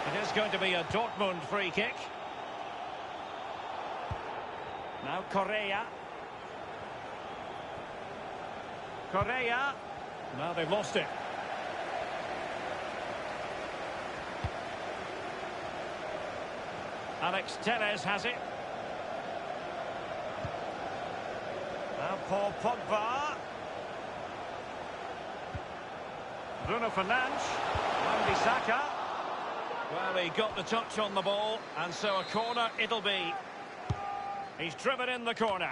It is going to be a Dortmund free kick. Now Correa. Correa. Now they've lost it. Alex Telles has it. Now Paul Pogba. Bruno Fernandes. Wan-Bissaka. Well, he got the touch on the ball, and so a corner it'll be. He's driven in the corner.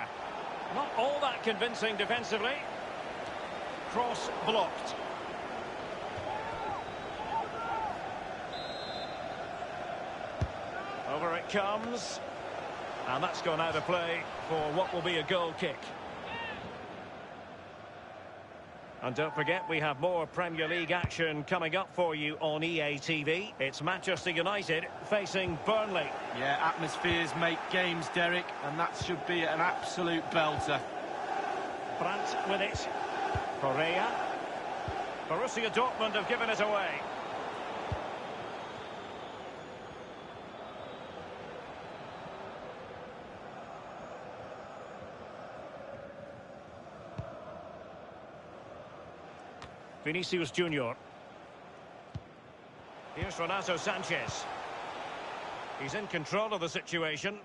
Not all that convincing defensively. Cross blocked. Over it comes. And that's gone out of play for what will be a goal kick. And don't forget, we have more Premier League action coming up for you on EA TV. It's Manchester United facing Burnley. Yeah, atmospheres make games, Derek, and that should be an absolute belter. Brandt with it. Correa. Borussia Dortmund have given it away. Vinicius Junior. Here's Renato Sanchez. He's in control of the situation.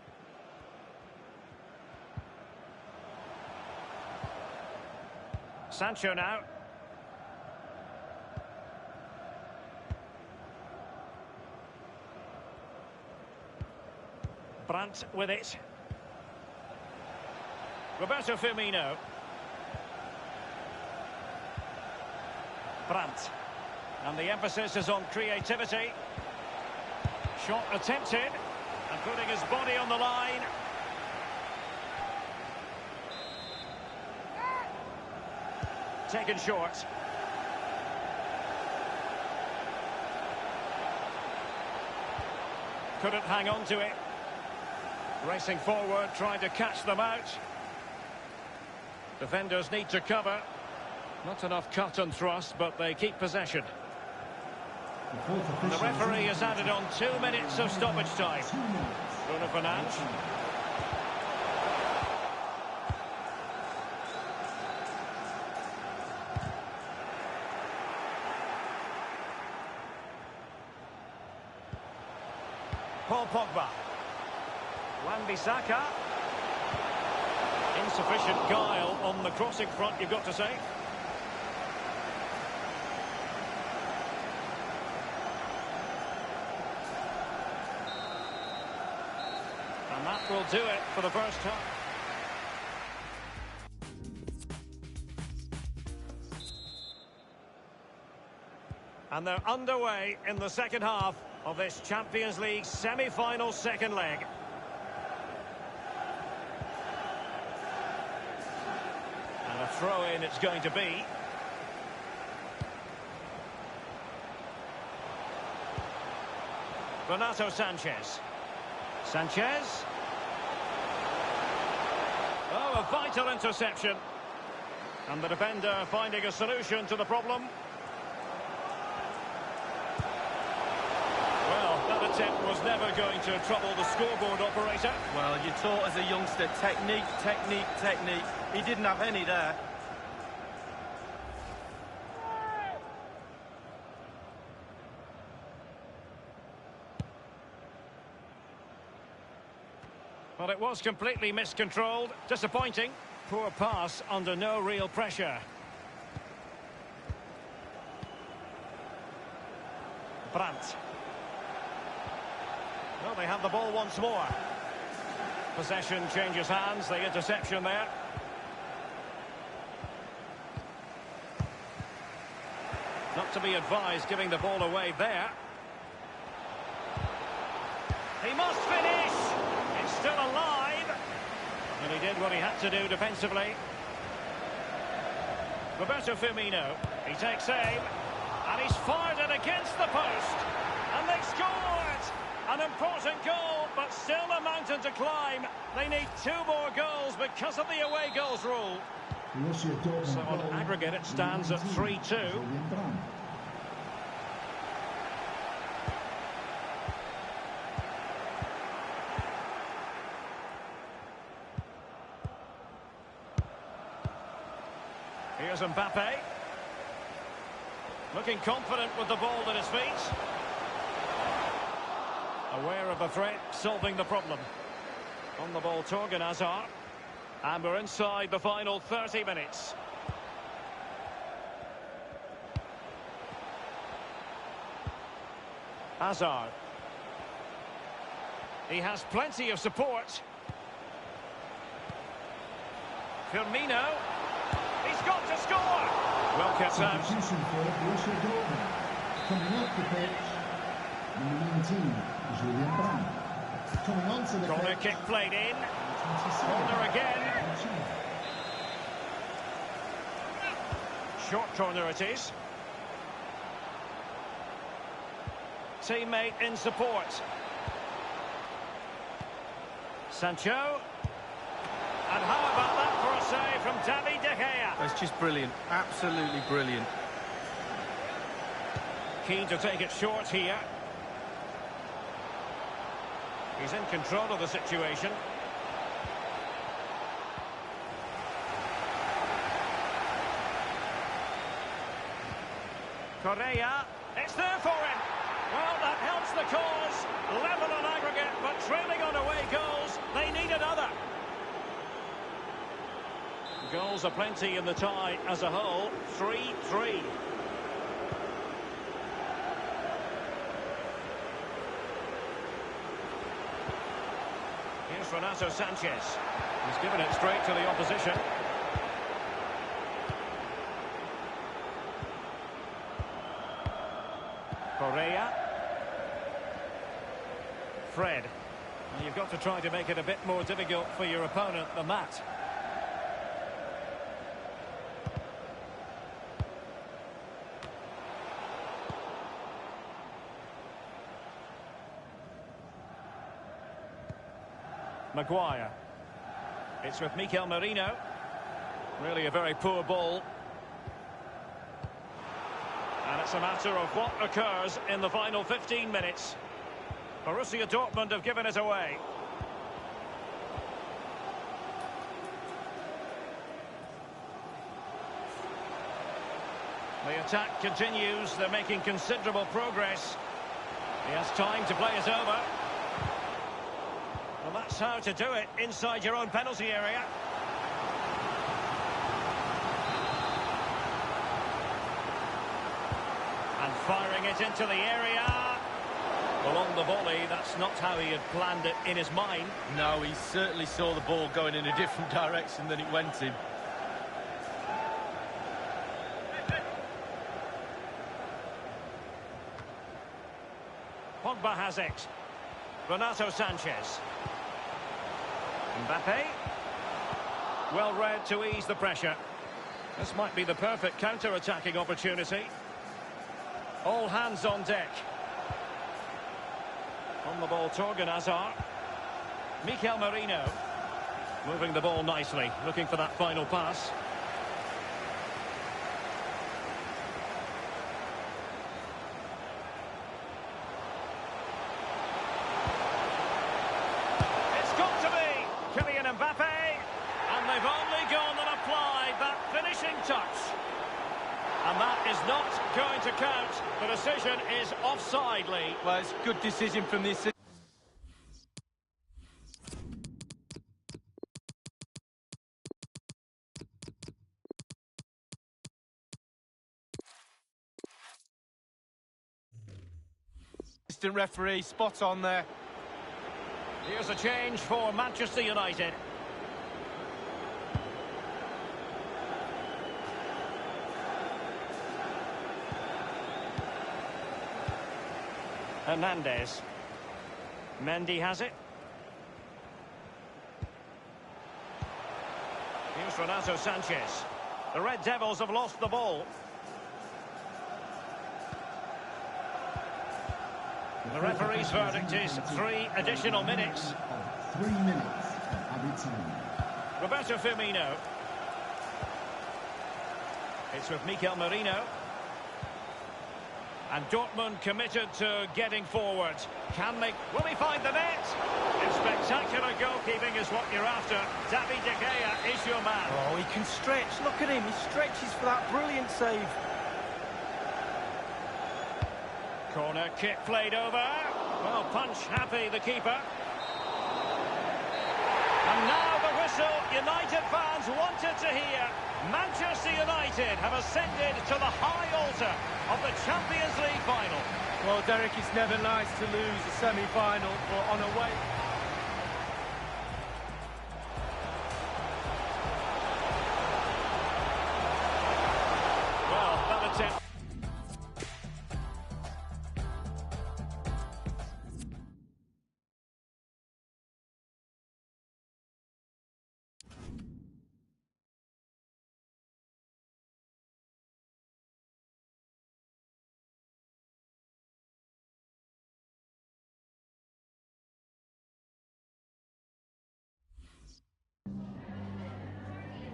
Sancho now. Brandt with it. Roberto Firmino. Brandt. And the emphasis is on creativity. Shot attempted. And putting his body on the line. Taken short. Couldn't hang on to it. Racing forward, trying to catch them out. Defenders need to cover. Not enough cut and thrust, but they keep possession. And the referee has added on 2 minutes of stoppage time. Bruno Fernandes. Paul Pogba. Wan-Bissaka. Sufficient guile on the crossing front, you've got to say. And that will do it for the first half. And they're underway in the second half of this Champions League semi-final second leg. And a throw-in it's going to be. Renato Sanchez. Sanchez. Oh, a vital interception. And the defender finding a solution to the problem. Well, that attempt was never going to trouble the scoreboard operator. Well, you're taught as a youngster, technique, technique, technique. He didn't have any there. Well, it was completely miscontrolled. Disappointing. Poor pass under no real pressure. Brandt. Well, they have the ball once more. Possession changes hands, the interception there. Not to be advised giving the ball away there. He must finish! It's still alive! And he did what he had to do defensively. Roberto Firmino, he takes aim, and he's fired it against the post. And they scored! An important goal, but still a mountain to climb. They need 2 more goals because of the away goals rule. So on aggregate it stands at 3-2. Here's Mbappe. Looking confident with the ball at his feet. Aware of the threat, solving the problem. On the ball, Torgan Hazard. And we're inside the final 30 minutes. Hazard. He has plenty of support. Firmino. He's got to score! Well kept out. Coming off the pitch, number 19, Julian Brandt. Coming on to the corner pitch, kick played in. Corner again. Short corner it is. Teammate in support. Sancho. And how about that for a save from David De Gea? That's just brilliant. Absolutely brilliant. Keen to take it short here. He's in control of the situation. Correa, it's there for him. Well, that helps the cause. Level on aggregate, but trailing on away goals. They need another. Goals are plenty in the tie as a whole. 3-3. Here's Renato Sanchez. He's given it straight to the opposition. Correa. Fred. Well, you've got to try to make it a bit more difficult for your opponent than that. Maguire. It's with Mikel Merino. Really a very poor ball. And it's a matter of what occurs in the final 15 minutes. Borussia Dortmund have given it away. The attack continues. They're making considerable progress. He has time to play it over. Well, that's how to do it inside your own penalty area. Firing it into the area. Along the volley, that's not how he had planned it in his mind. No, he certainly saw the ball going in a different direction than it went in. Pogba has it. Renato Sanchez. Mbappe. Well read to ease the pressure. This might be the perfect counter-attacking opportunity. All hands on deck. On the ball, Torgan Hazard. Mikel Merino. Moving the ball nicely, looking for that final pass. It's got to be Kylian Mbappe. And they've only gone and applied that finishing touch. And that is not going to count. The decision is offside, Lee. Well, it's a good decision from the assistant. Referee, spot on there. Here's a change for Manchester United. Hernandez. Mendy has it. Here's Renato Sanchez. The Red Devils have lost the ball. The referee's verdict is 3 additional minutes. 3 minutes of added time. Roberto Firmino. It's with Mikel Merino. And Dortmund committed to getting forward. Will he find the net? If spectacular goalkeeping is what you're after, David De Gea is your man. Oh, he can stretch. Look at him. He stretches for that brilliant save. Corner kick played over. Well, punch happy, the keeper. And now the whistle United fans wanted to hear. Manchester United have ascended to the high altar of the Champions League final. Well, Derek, it's never nice to lose a semi-final, but on a way. Well, that attempt.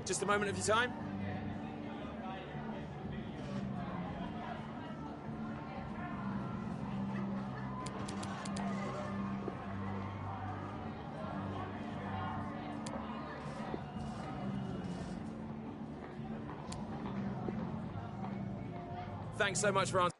Just a moment of your time. Thanks so much for answering.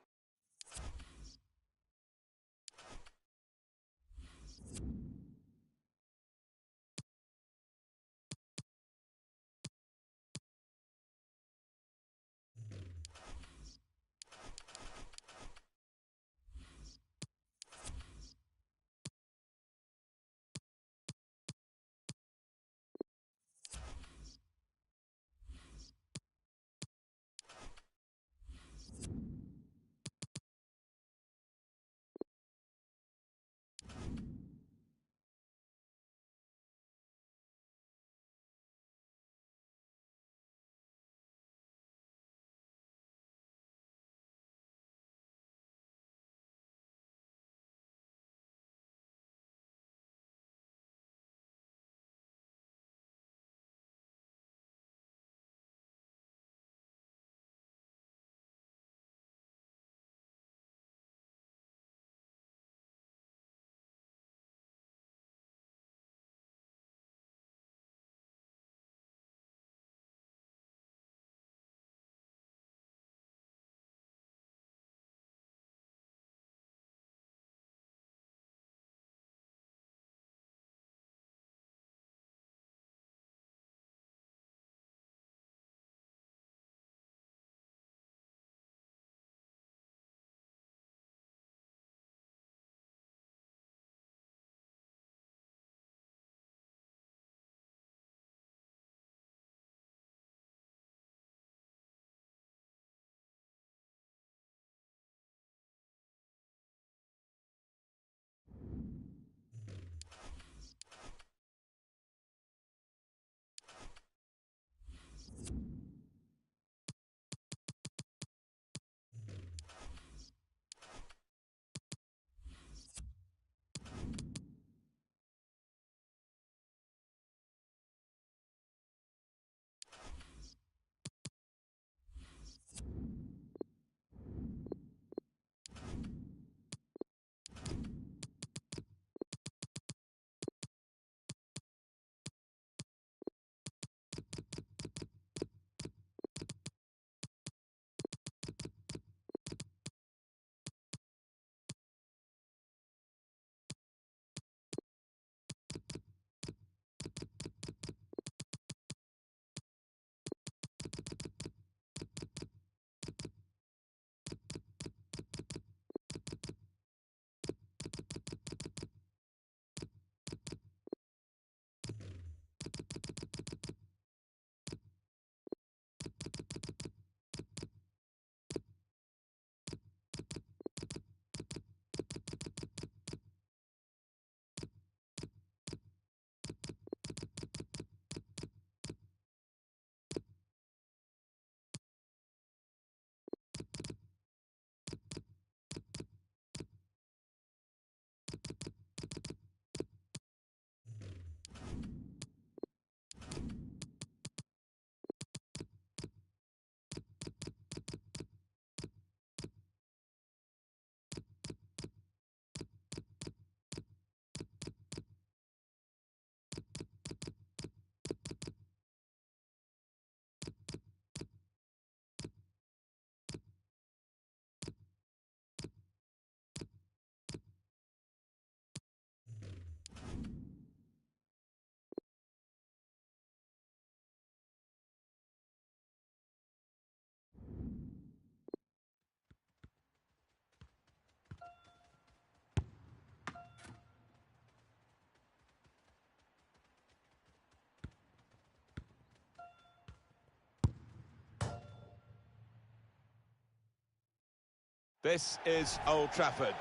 This is Old Trafford,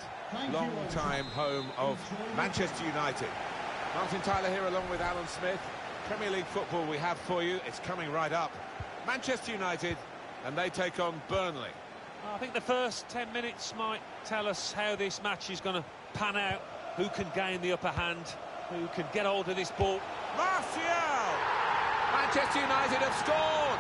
long-time home of Manchester United. Martin Tyler here along with Alan Smith. Premier League football we have for you. It's coming right up. Manchester United, and they take on Burnley. I think the first 10 minutes might tell us how this match is going to pan out. Who can gain the upper hand? Who can get hold of this ball? Martial! Manchester United have scored!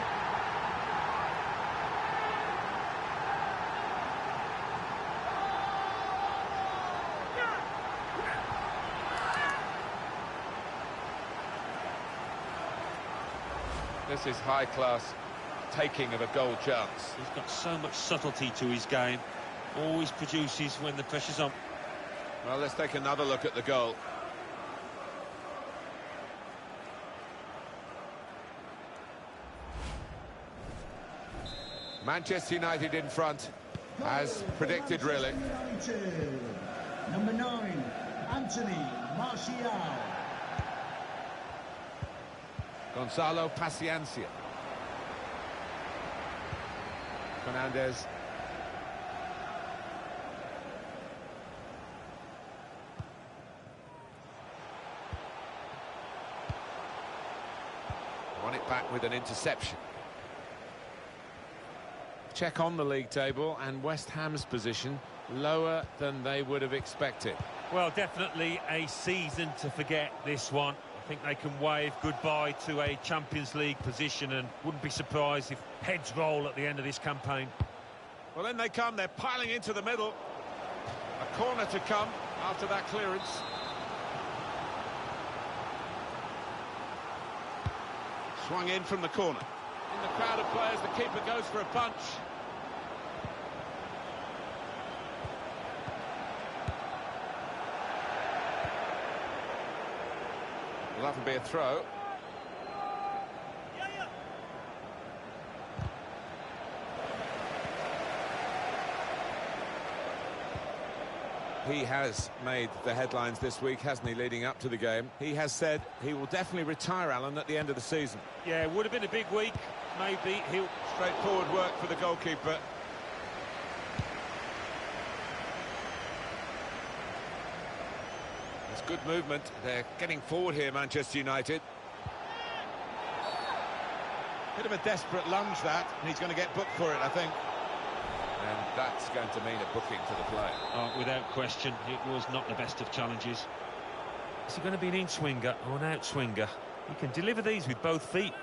This is high-class taking of a goal chance. He's got so much subtlety to his game. Always produces when the pressure's on. Well, let's take another look at the goal. Manchester United in front, as predicted, really. Number 9, Anthony Martial. Gonzalo Paciencia. Fernandez. Won it back with an interception. Check on the league table, and West Ham's position lower than they would have expected. Well, definitely a season to forget, this one. I think they can wave goodbye to a Champions League position, and wouldn't be surprised if heads roll at the end of this campaign. Well, then they come, they're piling into the middle. A corner to come after that clearance. Swung in from the corner. In the crowd of players, the keeper goes for a punch. Will often be a throw. He has made the headlines this week, hasn't he, leading up to the game? He has said he will definitely retire, Alan, at the end of the season. Yeah, it would have been a big week. Maybe he'll... Straightforward work for the goalkeeper. It's good movement. They're getting forward here, Manchester United. Bit of a desperate lunge, that, and he's going to get booked for it, I think. And that's going to mean a booking to the player. Oh, without question, it was not the best of challenges. Is he going to be an in-swinger or an out-swinger? He can deliver these with both feet.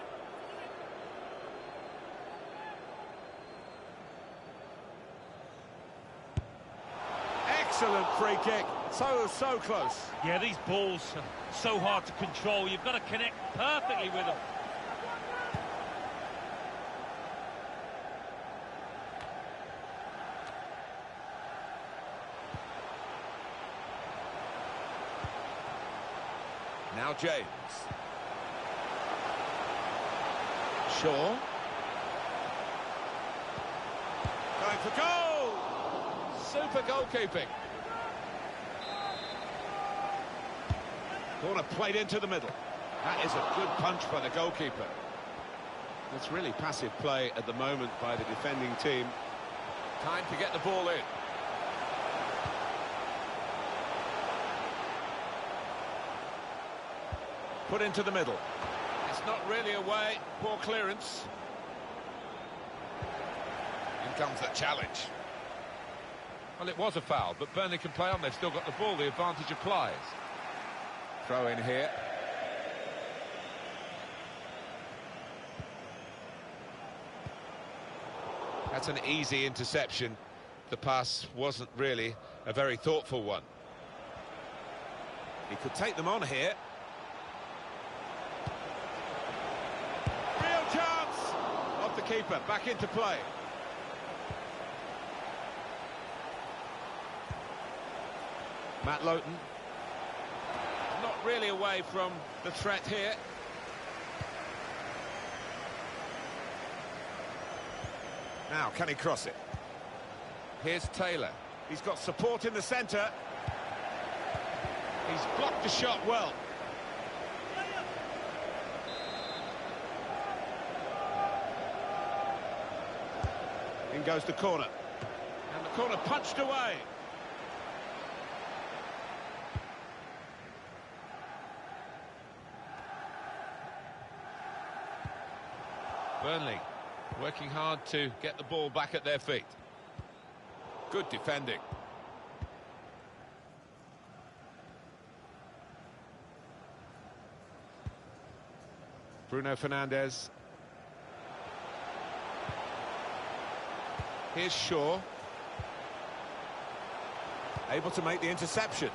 Excellent free kick. So close. Yeah, these balls are so hard to control. You've got to connect perfectly with them. Now James. Shaw. going for goal! Super goalkeeping. Corner played into the middle. That is a good punch by the goalkeeper. It's really passive play at the moment by the defending team. Time to get the ball in. Put into the middle. It's not really away. Poor clearance. In comes the challenge. Well, it was a foul, but Burnley can play on. They've still got the ball. The advantage applies. Throw in here. That's an easy interception. The pass wasn't really a very thoughtful one. He could take them on here. Real chance! Off the keeper, back into play. Matt Lowton. Not really away from the threat here. Now, can he cross it? Here's Taylor. He's got support in the centre. He's blocked the shot well. In goes the corner. And the corner punched away. Burnley working hard to get the ball back at their feet. Good defending. Bruno Fernandes. Here's Shaw. Able to make the interception.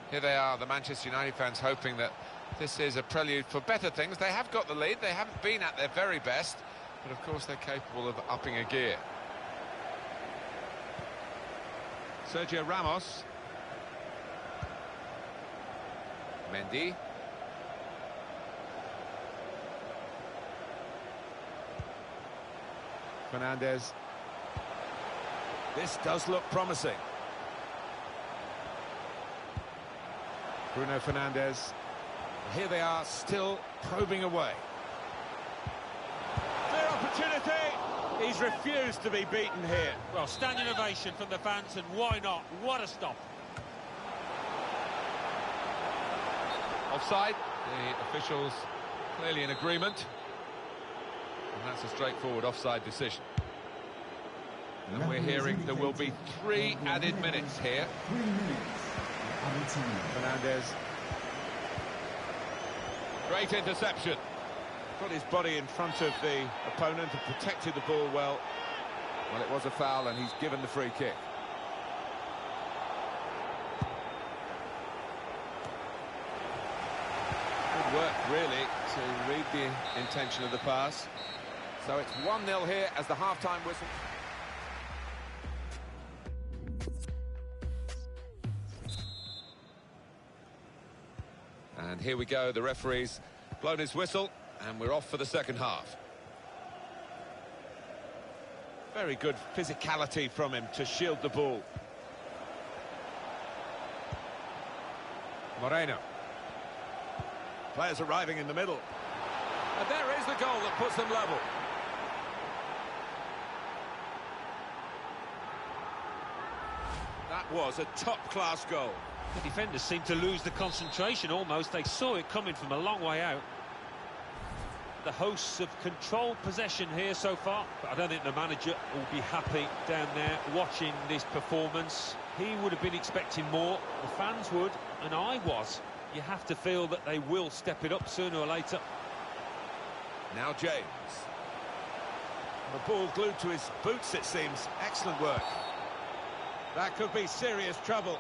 Here they are, the Manchester United fans, hoping that this is a prelude for better things. They have got the lead, they haven't been at their very best, but of course they're capable of upping a gear. Sergio Ramos. Mendy. Fernandes. This does look promising. Bruno Fernandes. Here they are, still probing away. Clear opportunity. He's refused to be beaten here. Well, standing ovation from the fans, and why not? What a stop. Offside. The officials clearly in agreement. And that's a straightforward offside decision. And we're hearing there will be 3 added minutes here. 3 minutes. Fernandes. Great interception. Got his body in front of the opponent and protected the ball well. Well, it was a foul and he's given the free kick. Good work, really, to read the intention of the pass. So it's 1-0 here as the half-time whistle. And here we go, the referee's blown his whistle, and we're off for the second half. Very good physicality from him to shield the ball. Moreno. Players arriving in the middle. And there is the goal that puts them level. That was a top-class goal. The defenders seemed to lose the concentration almost. They saw it coming from a long way out. The hosts have controlled possession here so far, but I don't think the manager will be happy down there watching this performance. He would have been expecting more, the fans would, and I was. You have to feel that they will step it up sooner or later. Now James. The ball glued to his boots, it seems. Excellent work. That could be serious trouble.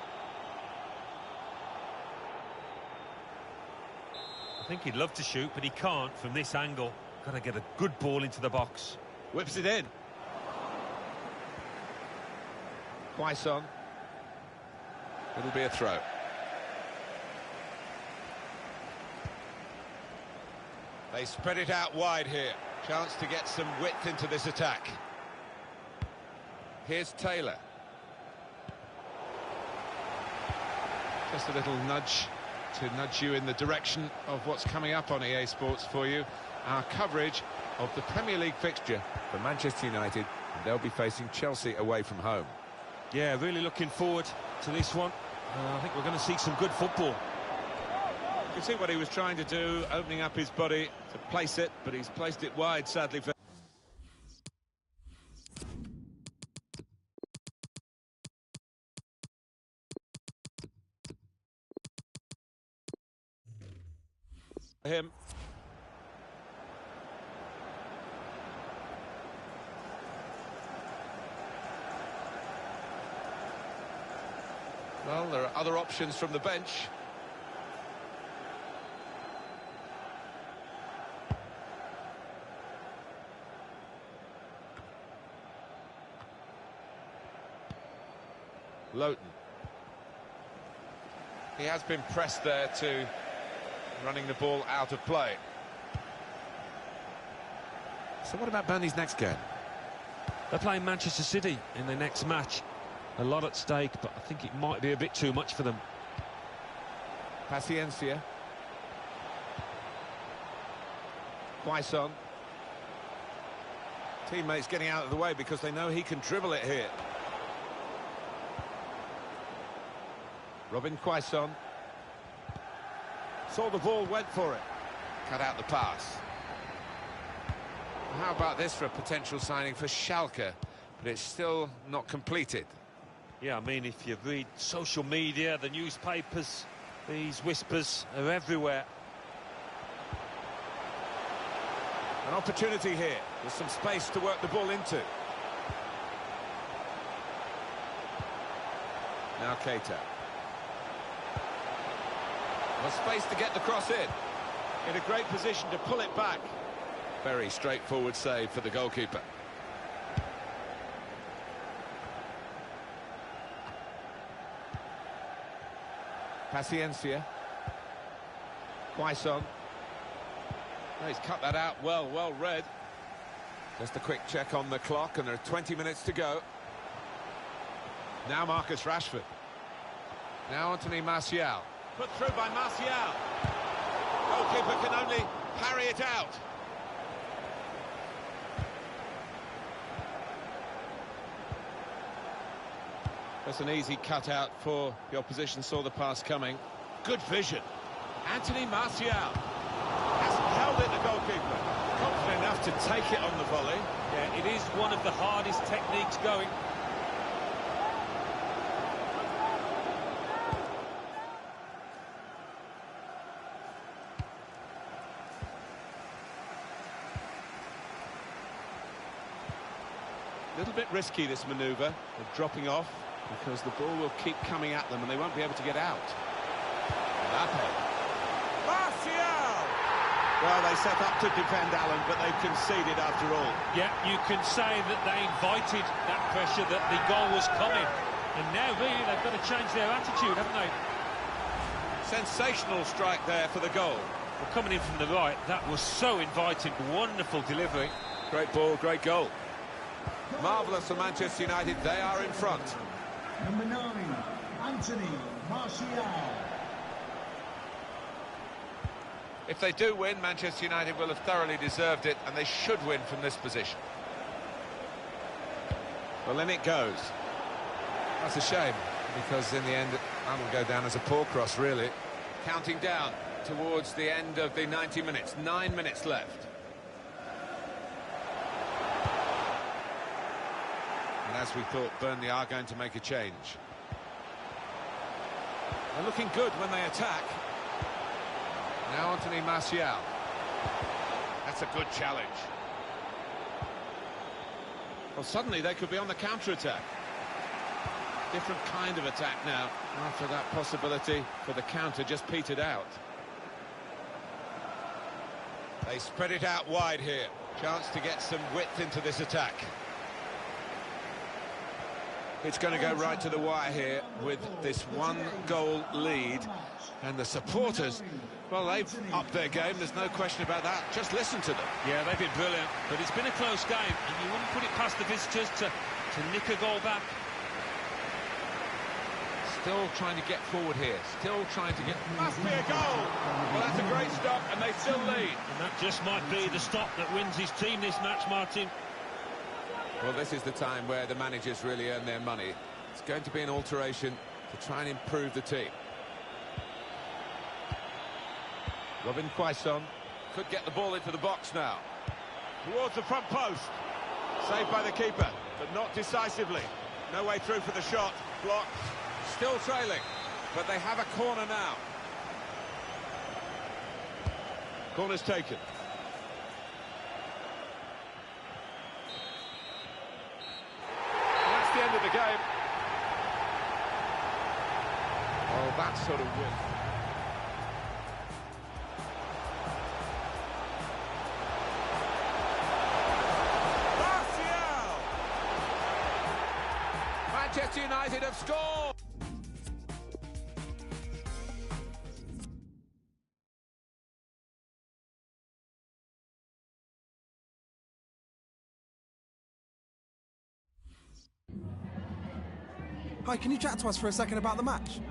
I think he'd love to shoot, but he can't from this angle. Got to get a good ball into the box. Whips it in. Quaison. It'll be a throw. They spread it out wide here. Chance to get some width into this attack. Here's Taylor. Just a little nudge to nudge you in the direction of what's coming up on EA Sports for you. Our coverage of the Premier League fixture for Manchester United. And they'll be facing Chelsea away from home. Yeah, really looking forward to this one. I think we're going to see some good football. You can see what he was trying to do, opening up his body to place it, but he's placed it wide, sadly, for him. Well, there are other options from the bench. Lowton. He has been pressed there to running the ball out of play. So what about Burnley's next game? They're playing Manchester City in their next match. A lot at stake, but I think it might be a bit too much for them. Paciencia. Quaison. Teammates getting out of the way because they know he can dribble it here. Robin Quaison. Saw the ball, went for it. Cut out the pass. How about this for a potential signing for Schalke? But it's still not completed. Yeah, I mean, if you read social media, the newspapers, these whispers are everywhere. An opportunity here. There's some space to work the ball into. Now Keita. Well, space to get the cross in a great position to pull it back. Very straightforward save for the goalkeeper. Paciencia. Quaison. Oh, he's cut that out well read. Just a quick check on the clock, and there are 20 minutes to go. Now Marcus Rashford. Now Anthony Martial. Put through by Martial. Goalkeeper can only parry it out. That's an easy cutout for the opposition, saw the pass coming. Good vision. Anthony Martial hasn't held it, the goalkeeper. Confident enough to take it on the volley. Yeah, it is one of the hardest techniques going. A little bit risky, this manoeuvre of dropping off, because the ball will keep coming at them and they won't be able to get out. Mbappe. Martial! Well, they set up to defend Alan, but they've conceded after all. Yeah, you can say that they invited that pressure, that the goal was coming. And now, really, they've got to change their attitude, haven't they? Sensational strike there for the goal. Well, coming in from the right, that was so inviting. Wonderful delivery. Great ball, great goal. Marvellous for Manchester United, they are in front. Number 9, Anthony Martial. If they do win, Manchester United will have thoroughly deserved it, and they should win from this position. Well, in it goes. That's a shame, because in the end, that will go down as a poor cross, really. Counting down towards the end of the 90 minutes. 9 minutes left. And as we thought, Burnley are going to make a change. They're looking good when they attack. Now Anthony Martial. That's a good challenge. Well, suddenly they could be on the counter-attack. Different kind of attack now, after that possibility for the counter just petered out. They spread it out wide here. Chance to get some width into this attack. It's going to go right to the wire here with this one-goal lead. And the supporters, well, they've upped their game, there's no question about that. Just listen to them. Yeah, they've been brilliant, but it's been a close game, and you wouldn't put it past the visitors to nick a goal back. Still trying to get forward here, still trying to get... Must be a goal! Well, that's a great stop, and they still lead. And that just might be the stop that wins his team this match, Martin. Well, this is the time where the managers really earn their money. It's going to be an alteration to try and improve the team. Robin Quaison could get the ball into the box now. Towards the front post. Saved by the keeper, but not decisively. No way through for the shot. Blocked. Still trailing, but they have a corner now. Corner's taken. That's the end of the game. Oh, that sort of win. Manchester United have scored! Hi, can you chat to us for a second about the match?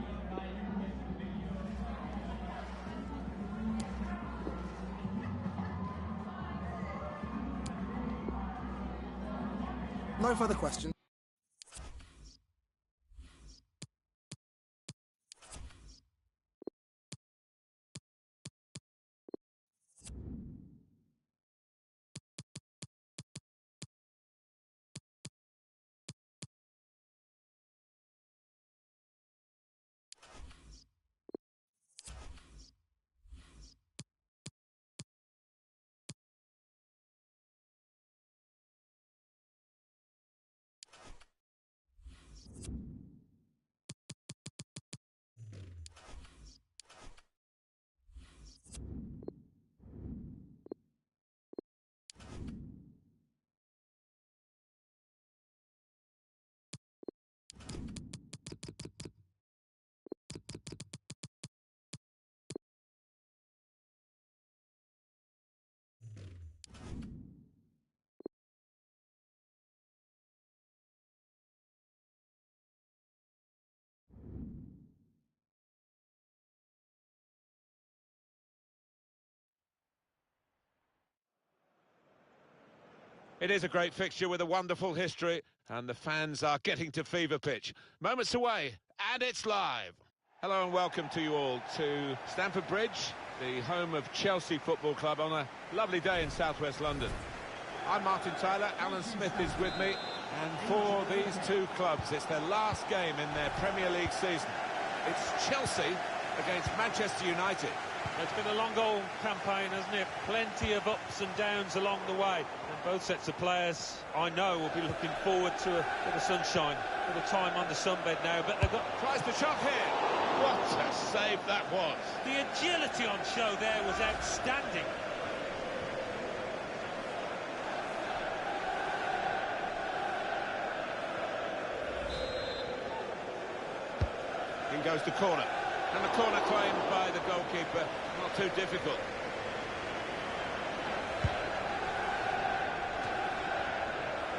No further questions. It is a great fixture with a wonderful history, and the fans are getting to fever pitch. Moments away, and it's live. Hello and welcome to you all to Stamford Bridge, the home of Chelsea Football Club, on a lovely day in southwest London. I'm Martin Tyler, Alan Smith is with me, and for these two clubs, it's their last game in their Premier League season. It's Chelsea against Manchester United. It's been a long goal campaign, hasn't it? Plenty of ups and downs along the way. And both sets of players, I know, will be looking forward to a bit of sunshine, a bit of time on the sunbed now. But they've got... Tries to shot here. What a save that was. The agility on show there was outstanding. In goes the corner. And the corner claimed by the goalkeeper, not too difficult.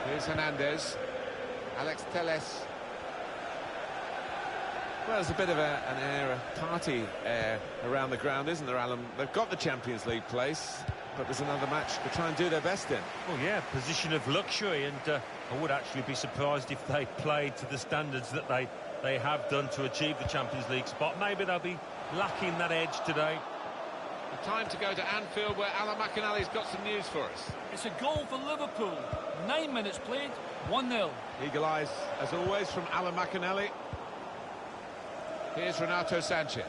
Here's Hernandez. Alex Telles. Well, there's a bit of an air, a party air around the ground, isn't there, Alan? They've got the Champions League place, but there's another match to try and do their best in. Well, yeah, position of luxury, and I would actually be surprised if they played to the standards that they have done to achieve the Champions League spot. Maybe they'll be lacking that edge today. The time to go to Anfield, where Alan McInally's got some news for us. It's a goal for Liverpool. 9 minutes played, 1-0. Eagle eyes, as always, from Alan McInally. Here's Renato Sanchez.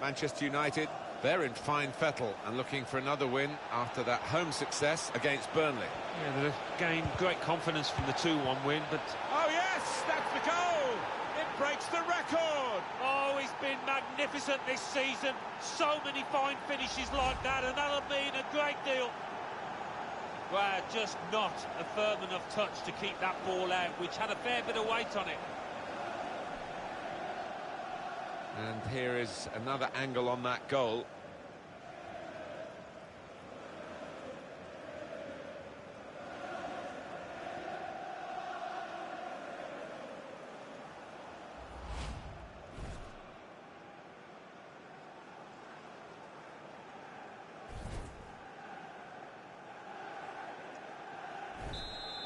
Manchester United, they're in fine fettle and looking for another win after that home success against Burnley. Yeah, they've gained great confidence from the 2-1 win, but... Oh, yes, that's the goal! It breaks the record! Oh, he's been magnificent this season. So many fine finishes like that, and that'll mean a great deal. Well, just not a firm enough touch to keep that ball out, which had a fair bit of weight on it. And here is another angle on that goal.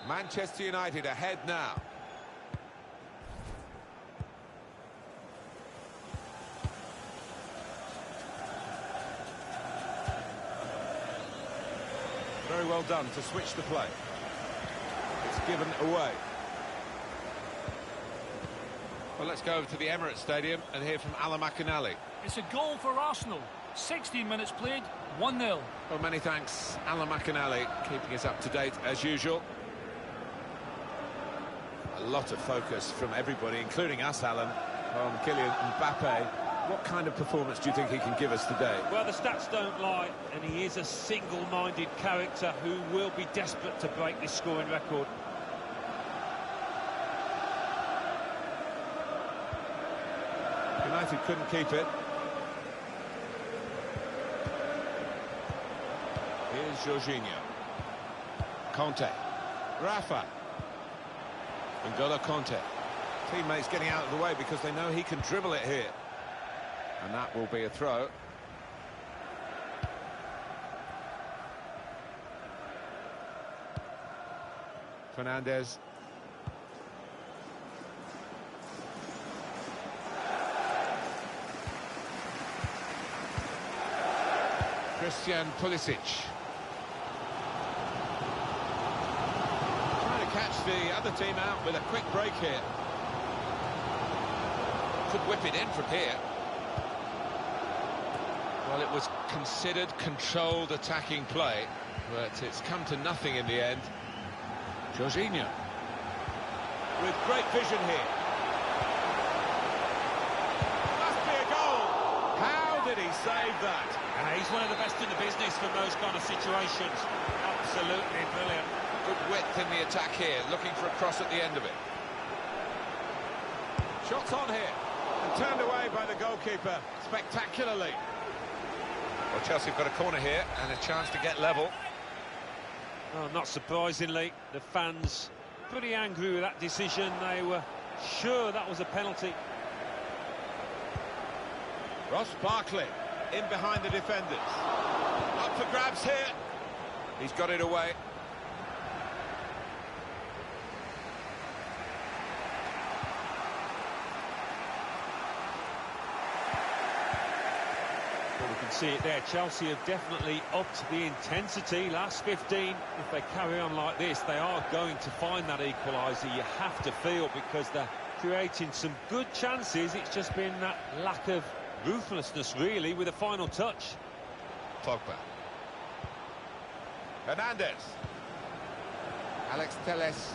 Manchester United ahead now. Very well done to switch the play. It's given away. Well, let's go over to the Emirates Stadium and hear from Alan McInally. It's a goal for Arsenal. 16 minutes played, 1-0. Well, many thanks, Alan McInally, keeping us up to date as usual. A lot of focus from everybody, including us, Alan, on Kylian Mbappe. What kind of performance do you think he can give us today? Well, the stats don't lie, and he is a single-minded character who will be desperate to break this scoring record. United couldn't keep it. Here's Jorginho. Conte. Rafa. N'Golo Conte. Teammates getting out of the way because they know he can dribble it here. And that will be a throw. Fernandes. Christian Pulisic. Trying to catch the other team out with a quick break here. Could whip it in from here. Well, it was considered controlled attacking play, but it's come to nothing in the end. Jorginho. With great vision here. Must be a goal. How did he save that? He's one of the best in the business for those kind of situations. Absolutely brilliant. Good width in the attack here, looking for a cross at the end of it. Shots on here, and turned away by the goalkeeper spectacularly. Well, Chelsea have got a corner here, and a chance to get level. Well, not surprisingly, the fans pretty angry with that decision. They were sure that was a penalty. Ross Barkley in behind the defenders. Up for grabs here. He's got it away. Well, we can see it there. Chelsea have definitely upped the intensity. Last 15, if they carry on like this, they are going to find that equaliser. You have to feel, because they're creating some good chances. It's just been that lack of ruthlessness, really, with a final touch. Pogba. Hernandez. Alex Telles.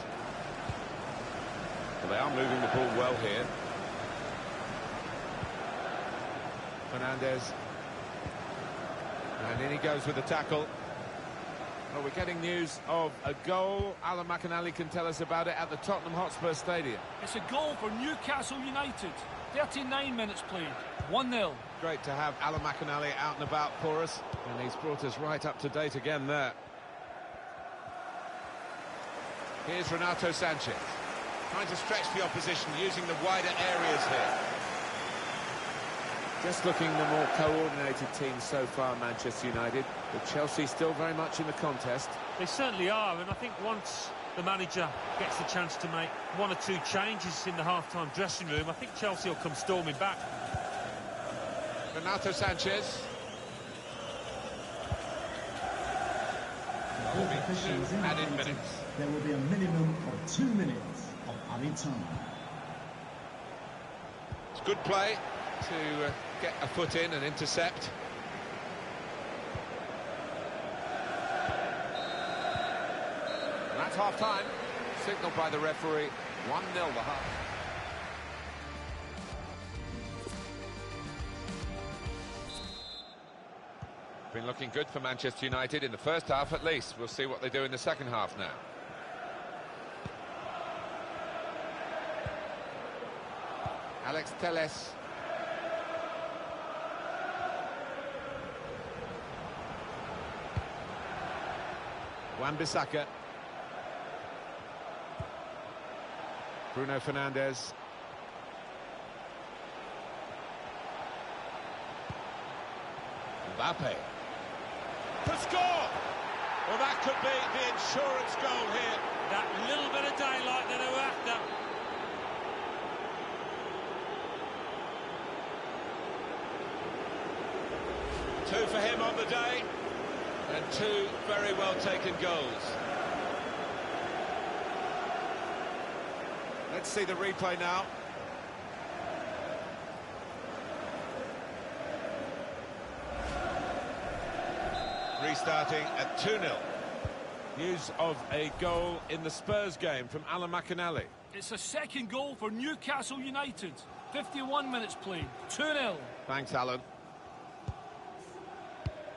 Well, they are moving the ball well here. Fernandes. And in he goes with the tackle. Well, we're getting news of a goal. Alan McInally can tell us about it at the Tottenham Hotspur Stadium. It's a goal for Newcastle United. 39 minutes played, 1-0. Great to have Alan McInally out and about for us, and he's brought us right up to date again there. Here's Renato Sanchez, trying to stretch the opposition, using the wider areas here. Just looking the more coordinated team so far, Manchester United, but Chelsea still very much in the contest. They certainly are, and I think once the manager gets the chance to make one or two changes in the half-time dressing room, I think Chelsea will come storming back. Renato Sanchez. All officials indicated there will be a minimum of 2 minutes of added time. It's good play to get a foot in and intercept. And that's half-time, signalled by the referee. 1-0 the half. Been looking good for Manchester United in the first half at least. We'll see what they do in the second half now. Alex Telles. Wan-Bissaka. Bruno Fernandes. Mbappe. To score! Well, that could be the insurance goal here. That little bit of daylight that they were after. Two for him on the day, and two very well taken goals. Let's see the replay now. Restarting at 2-0. News of a goal in the Spurs game from Alan McInally. It's a second goal for Newcastle United. 51 minutes played, 2-0. Thanks, Alan.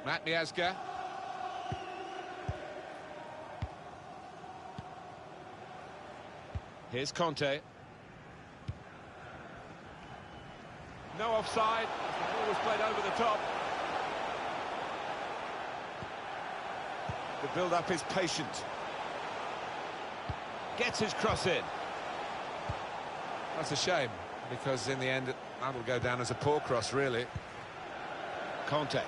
Matt Miazga. Here's Conte. No offside. The ball was played over the top. The build-up is patient. Gets his cross in. That's a shame, because in the end, that'll go down as a poor cross, really. Conte.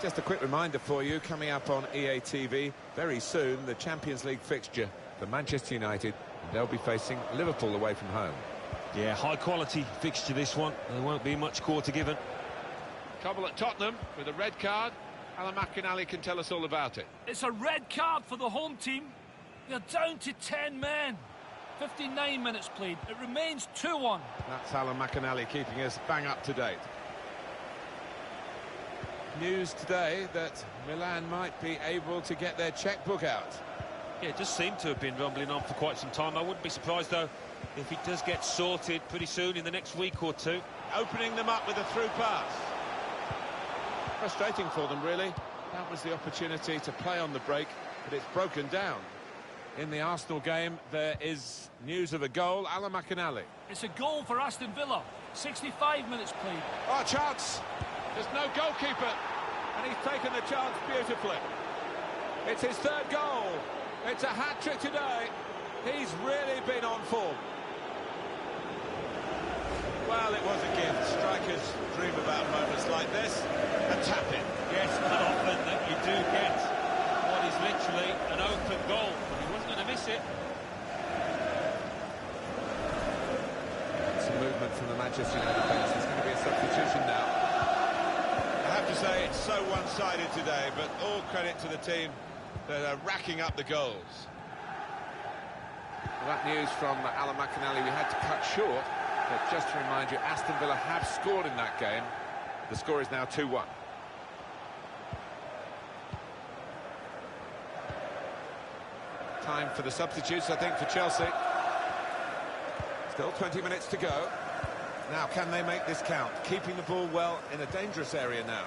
Just a quick reminder for you, coming up on EA TV very soon, the Champions League fixture for Manchester United. They'll be facing Liverpool away from home. Yeah, high-quality fixture, this one. There won't be much quarter given. Trouble at Tottenham with a red card. Alan McInally can tell us all about it. It's a red card for the home team. They're down to 10 men. 59 minutes played. It remains 2-1. That's Alan McInally keeping us bang up to date. News today that Milan might be able to get their chequebook out. Yeah, it just seemed to have been rumbling on for quite some time. I wouldn't be surprised, though, if it does get sorted pretty soon in the next week or two. Opening them up with a through pass. Frustrating for them, really. That was the opportunity to play on the break, but it's broken down. In the Arsenal game, there is news of a goal. Alan McInally. It's a goal for Aston Villa. 65 minutes played. Oh, chance! There's no goalkeeper, and he's taken the chance beautifully. It's his third goal. It's a hat-trick today. He's really been on form. Well, it was a gift. Strikers dream about moments like this. A tap-in. Yes, not often that you do get what is literally an open goal, but he wasn't going to miss it. Some movement from the Manchester United bench. There's going to be a substitution now. I have to say, it's so one-sided today, but all credit to the team that are racking up the goals. Well, that news from Alan McInally we had to cut short, but just to remind you, Aston Villa have scored in that game. The score is now 2-1. Time for the substitutes, I think, for Chelsea. Still 20 minutes to go. Now, can they make this count? Keeping the ball well in a dangerous area now.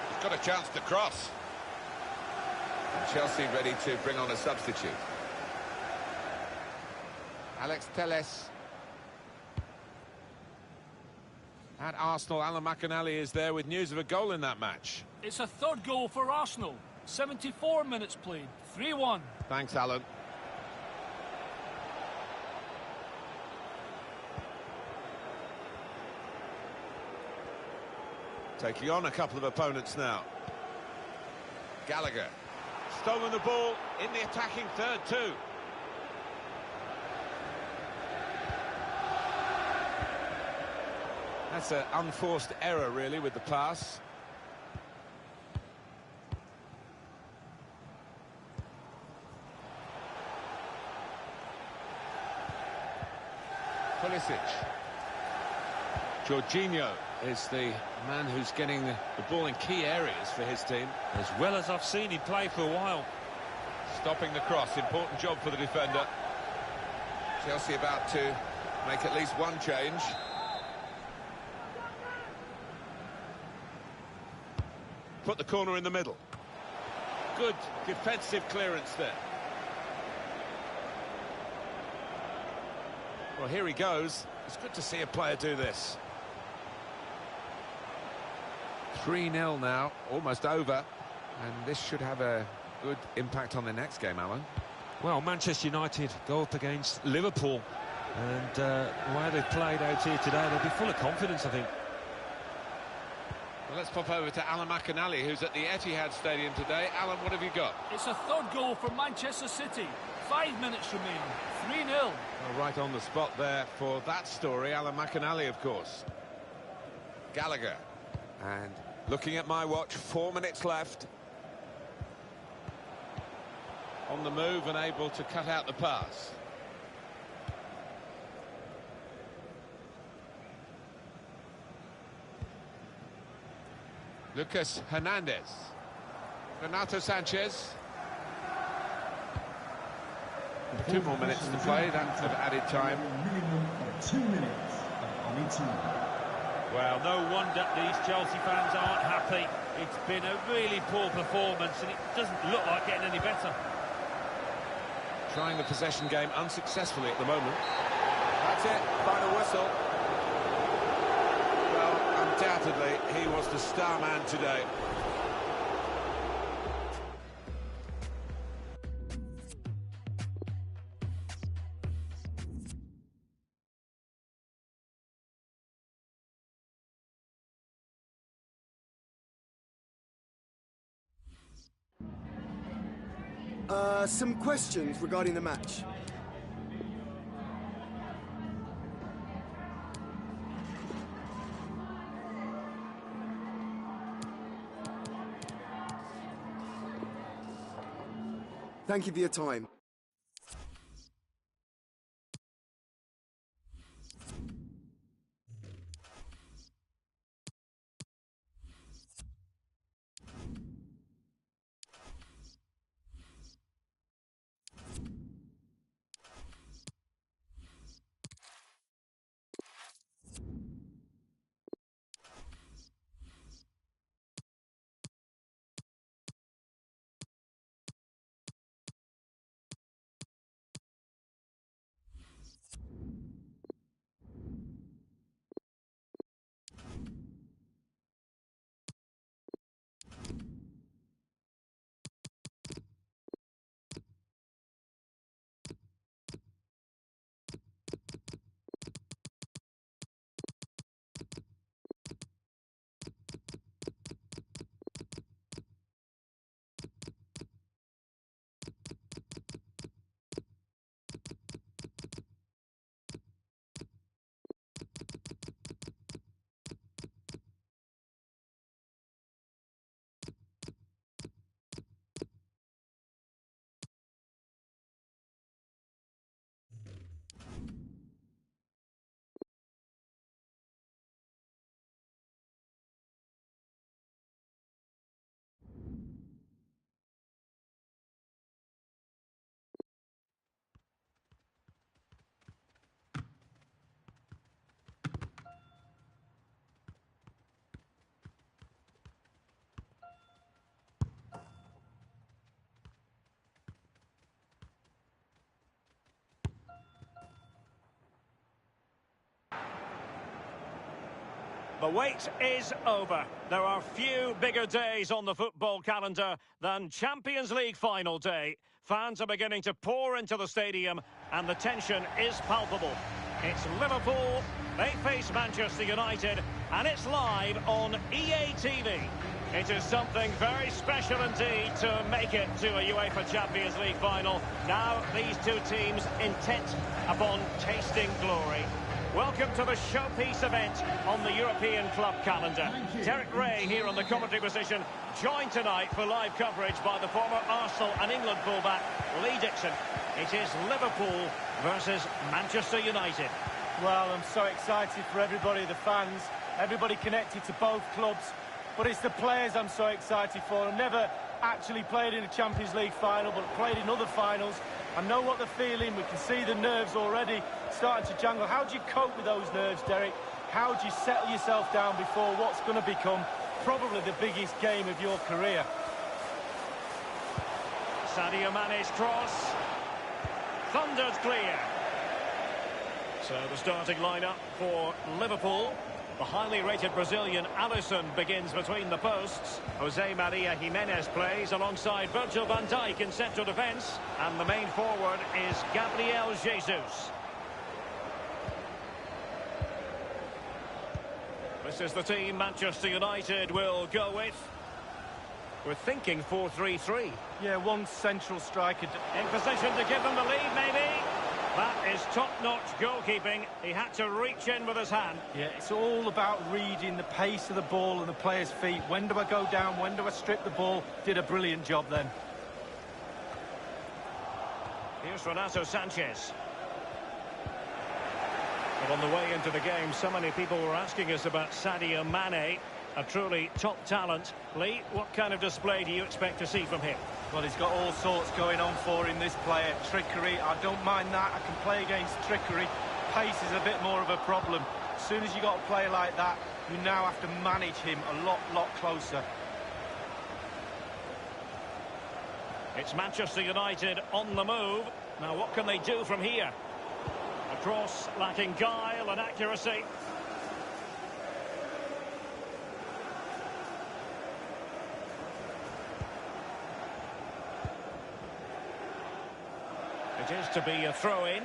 He's got a chance to cross. And Chelsea ready to bring on a substitute. Alex Telles. At Arsenal, Alan McInally is there with news of a goal in that match. It's a third goal for Arsenal. 74 minutes played. 3-1. Thanks, Alan. Taking on a couple of opponents now. Gallagher. Stolen the ball in the attacking third too. That's an unforced error, really, with the pass. Pulisic. Jorginho is the man who's getting the ball in key areas for his team. As well as I've seen him play for a while. Stopping the cross, important job for the defender. Chelsea about to make at least one change. Put the corner in the middle. Good defensive clearance there. Well, here he goes. It's good to see a player do this. 3-0 now, almost over. And this should have a good impact on the next game, Alan. Well, Manchester United go up against Liverpool. And the way they've played out here today, they'll be full of confidence, I think. Well, let's pop over to Alan McInally, who's at the Etihad Stadium today. Alan, what have you got? It's a third goal for Manchester City. 5 minutes remaining. 3-0. Well, right on the spot there for that story. Alan McInally, of course. Gallagher. And looking at my watch, 4 minutes left. On the move and able to cut out the pass. Lucas Hernandez. Renato Sanchez. 2 more minutes to play, that's of added time. Minimum of 2 minutes of any time. Well, no wonder these Chelsea fans aren't happy. It's been a really poor performance and it doesn't look like getting any better. Trying the possession game unsuccessfully at the moment. That's it, final whistle. Well, undoubtedly, he was the star man today. Some questions regarding the match. Thank you for your time. The wait is over. There are few bigger days on the football calendar than Champions League final day. Fans are beginning to pour into the stadium and the tension is palpable. It's Liverpool, they face Manchester United, and it's live on EA TV. It is something very special indeed to make it to a UEFA Champions League final. Now these two teams intent upon tasting glory. Welcome to the showpiece event on the European club calendar. Derek Ray here on the commentary position, joined tonight for live coverage by the former Arsenal and England fullback, Lee Dixon. It is Liverpool versus Manchester United. Well, I'm so excited for everybody, the fans, everybody connected to both clubs. But it's the players I'm so excited for. I've never actually played in a Champions League final, but played in other finals. I know what they're feeling. We can see the nerves already starting to jangle. How do you cope with those nerves, Derek? How do you settle yourself down before what's going to become probably the biggest game of your career? Sadio Mane's cross. Thundered clear. So the starting lineup for Liverpool. The highly rated Brazilian Alisson begins between the posts. Jose Maria Jimenez plays alongside Virgil van Dijk in central defence. And the main forward is Gabriel Jesus. This is the team Manchester United will go with. We're thinking 4-3-3. Yeah, one central striker. In position to give them the lead, maybe. That is top-notch goalkeeping. He had to reach in with his hand. Yeah, it's all about reading the pace of the ball and the player's feet. When do I go down? When do I strip the ball? Did a brilliant job then. Here's Renato Sanchez. But on the way into the game, so many people were asking us about Sadio Mane, a truly top talent. Lee, what kind of display do you expect to see from him? Well, he's got all sorts going on for him, this player. Trickery, I don't mind that. I can play against trickery. Pace is a bit more of a problem. As soon as you got a player like that, you now have to manage him a lot closer. It's Manchester United on the move. Now, what can they do from here? A cross lacking guile and accuracy. It is to be a throw-in.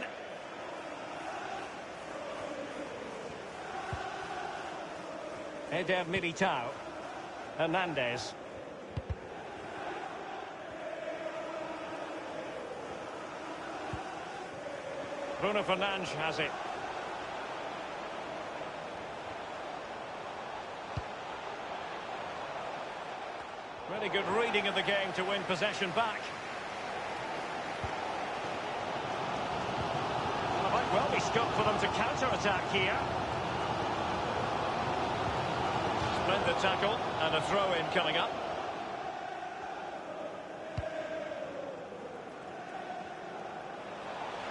Eder Militao. Hernandez. Bruno Fernandes has it. Really good reading of the game to win possession back. Well, there might well be scope for them to counter-attack here. Splendid tackle and a throw-in coming up.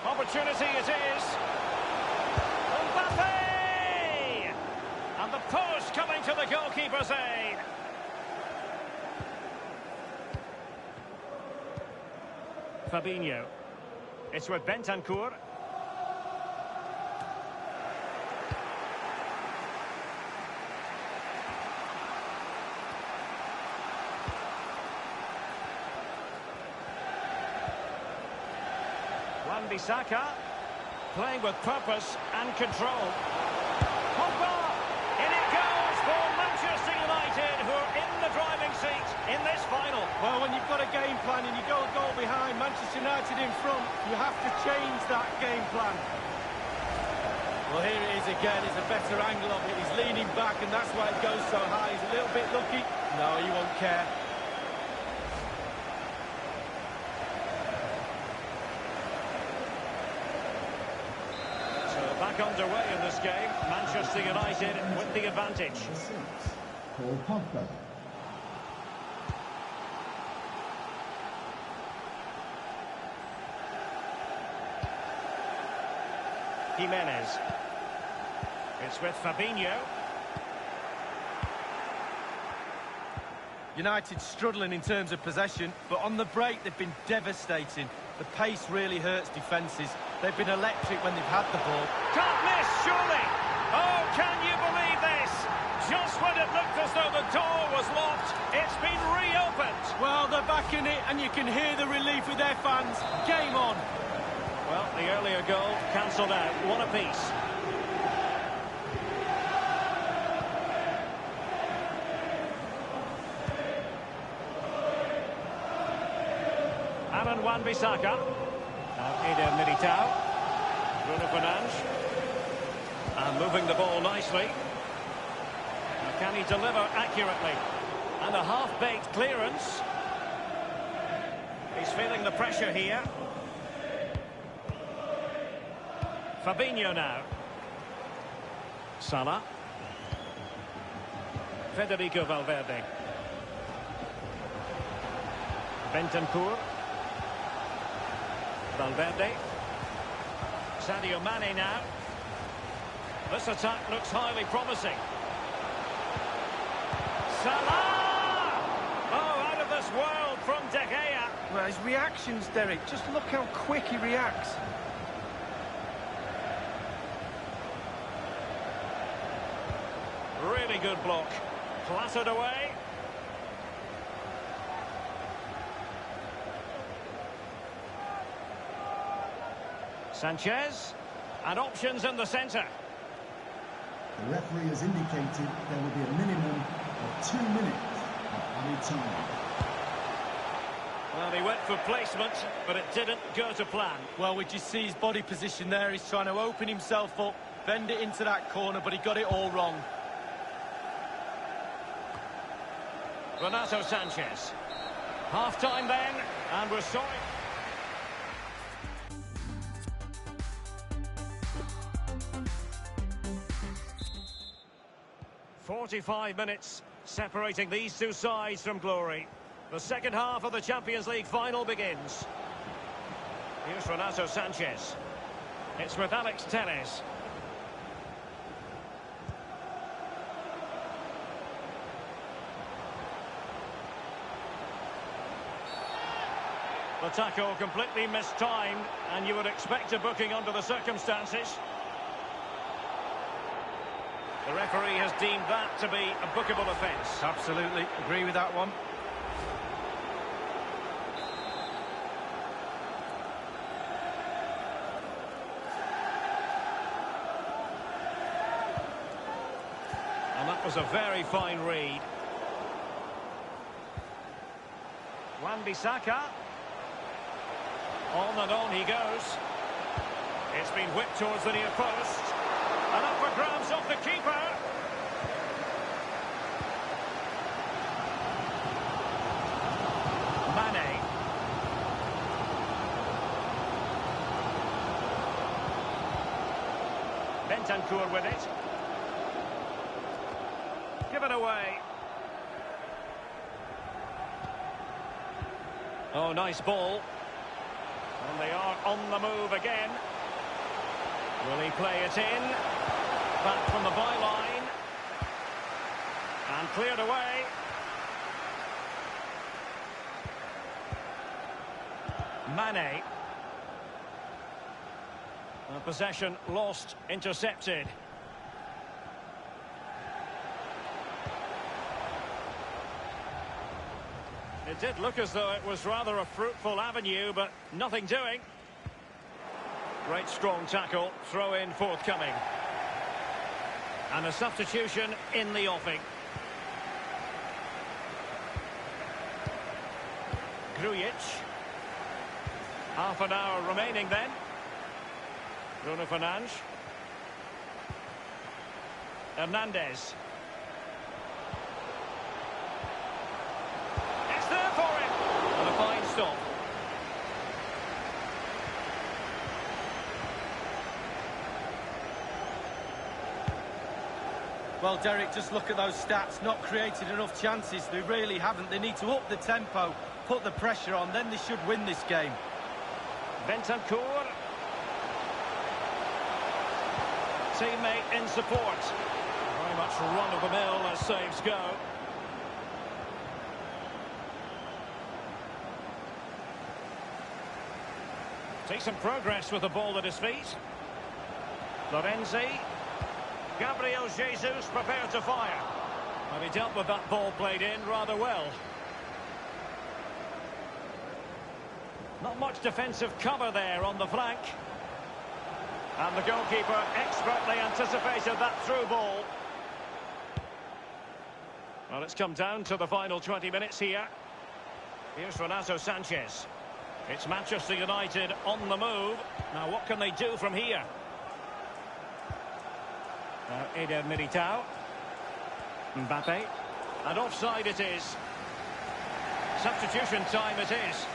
Opportunity it is. Mbappe! And the post coming to the goalkeeper's aid. Fabinho. It's with Bentancur. Wan-Bissaka playing with purpose and control. Pogba! In it goes for Manchester United, who are in the driving seat in this final. Well, when you've got a game plan and you go a goal behind, Manchester United in front, you have to change that game plan. Well, here it is again. It's a better angle of it. He's leaning back, and that's why it goes so high. He's a little bit lucky. No, he won't care. Back underway in this game. Manchester United with the advantage. Paul Pogba. Jimenez. It's with Fabinho. United struggling in terms of possession, but on the break they've been devastating. The pace really hurts defences. They've been electric when they've had the ball. Can't miss, surely! Oh, can you believe this? Just when it looked as though the door was locked, it's been reopened. Well, they're back in it, and you can hear the relief with their fans. Game on. Well, the earlier goal cancelled out. One apiece. Aaron Wan-Bissaka. Now Eder Militao. Bruno Fernandes. And moving the ball nicely. Now, can he deliver accurately? And a half-baked clearance. He's feeling the pressure here. Fabinho now. Salah. Federico Valverde. Valverde. Sadio Mane now. This attack looks highly promising. Salah! Oh, out of this world from De Gea. Well, his reactions, Derek, just look how quick he reacts. Really good block. Clattered away. Sanchez. And options in the centre. The referee has indicated there will be a minimum of 2 minutes of added time. Well, he went for placement, but it didn't go to plan. Well, we just see his body position there. He's trying to open himself up, bend it into that corner, but he got it all wrong. Renato Sanchez. Half-time then, and we're sorry. "45 minutes separating these two sides from glory. The second half of the Champions League final begins. Here's Renato Sanchez. It's with Alex Telles. The tackle completely mistimed, and you would expect a booking under the circumstances. The referee has deemed that to be a bookable offence. Absolutely, agree with that one. And that was a very fine read. Wan-Bissaka. On he goes. It's been whipped towards the near post. And up for grabs off the keeper. Mane. Bentancur with it. Given away. Oh, nice ball. And they are on the move again. Will he play it in? Back from the byline. And cleared away. Mane. Possession lost, intercepted. It did look as though it was rather a fruitful avenue, but nothing doing. Great strong tackle, throw in forthcoming. And a substitution in the offing. Grujic. Half an hour remaining then. Bruno Fernandes. Hernandez. It's there for him. And a fine stop. Well, Derek, just look at those stats. Not created enough chances. They really haven't. They need to up the tempo, put the pressure on, then they should win this game. Bentancur. Teammate in support. Very much run-of-the-mill as saves go. Decent progress with the ball at his feet. Lorenzi. Gabriel Jesus prepared to fire. And he dealt with that ball played in rather well. Not much defensive cover there on the flank. And the goalkeeper expertly anticipated that through ball. Well, it's come down to the final 20 minutes here. Here's Renato Sanchez. It's Manchester United on the move. Now, what can they do from here? Now, Eder Militao. Mbappe. And offside it is. Substitution time it is.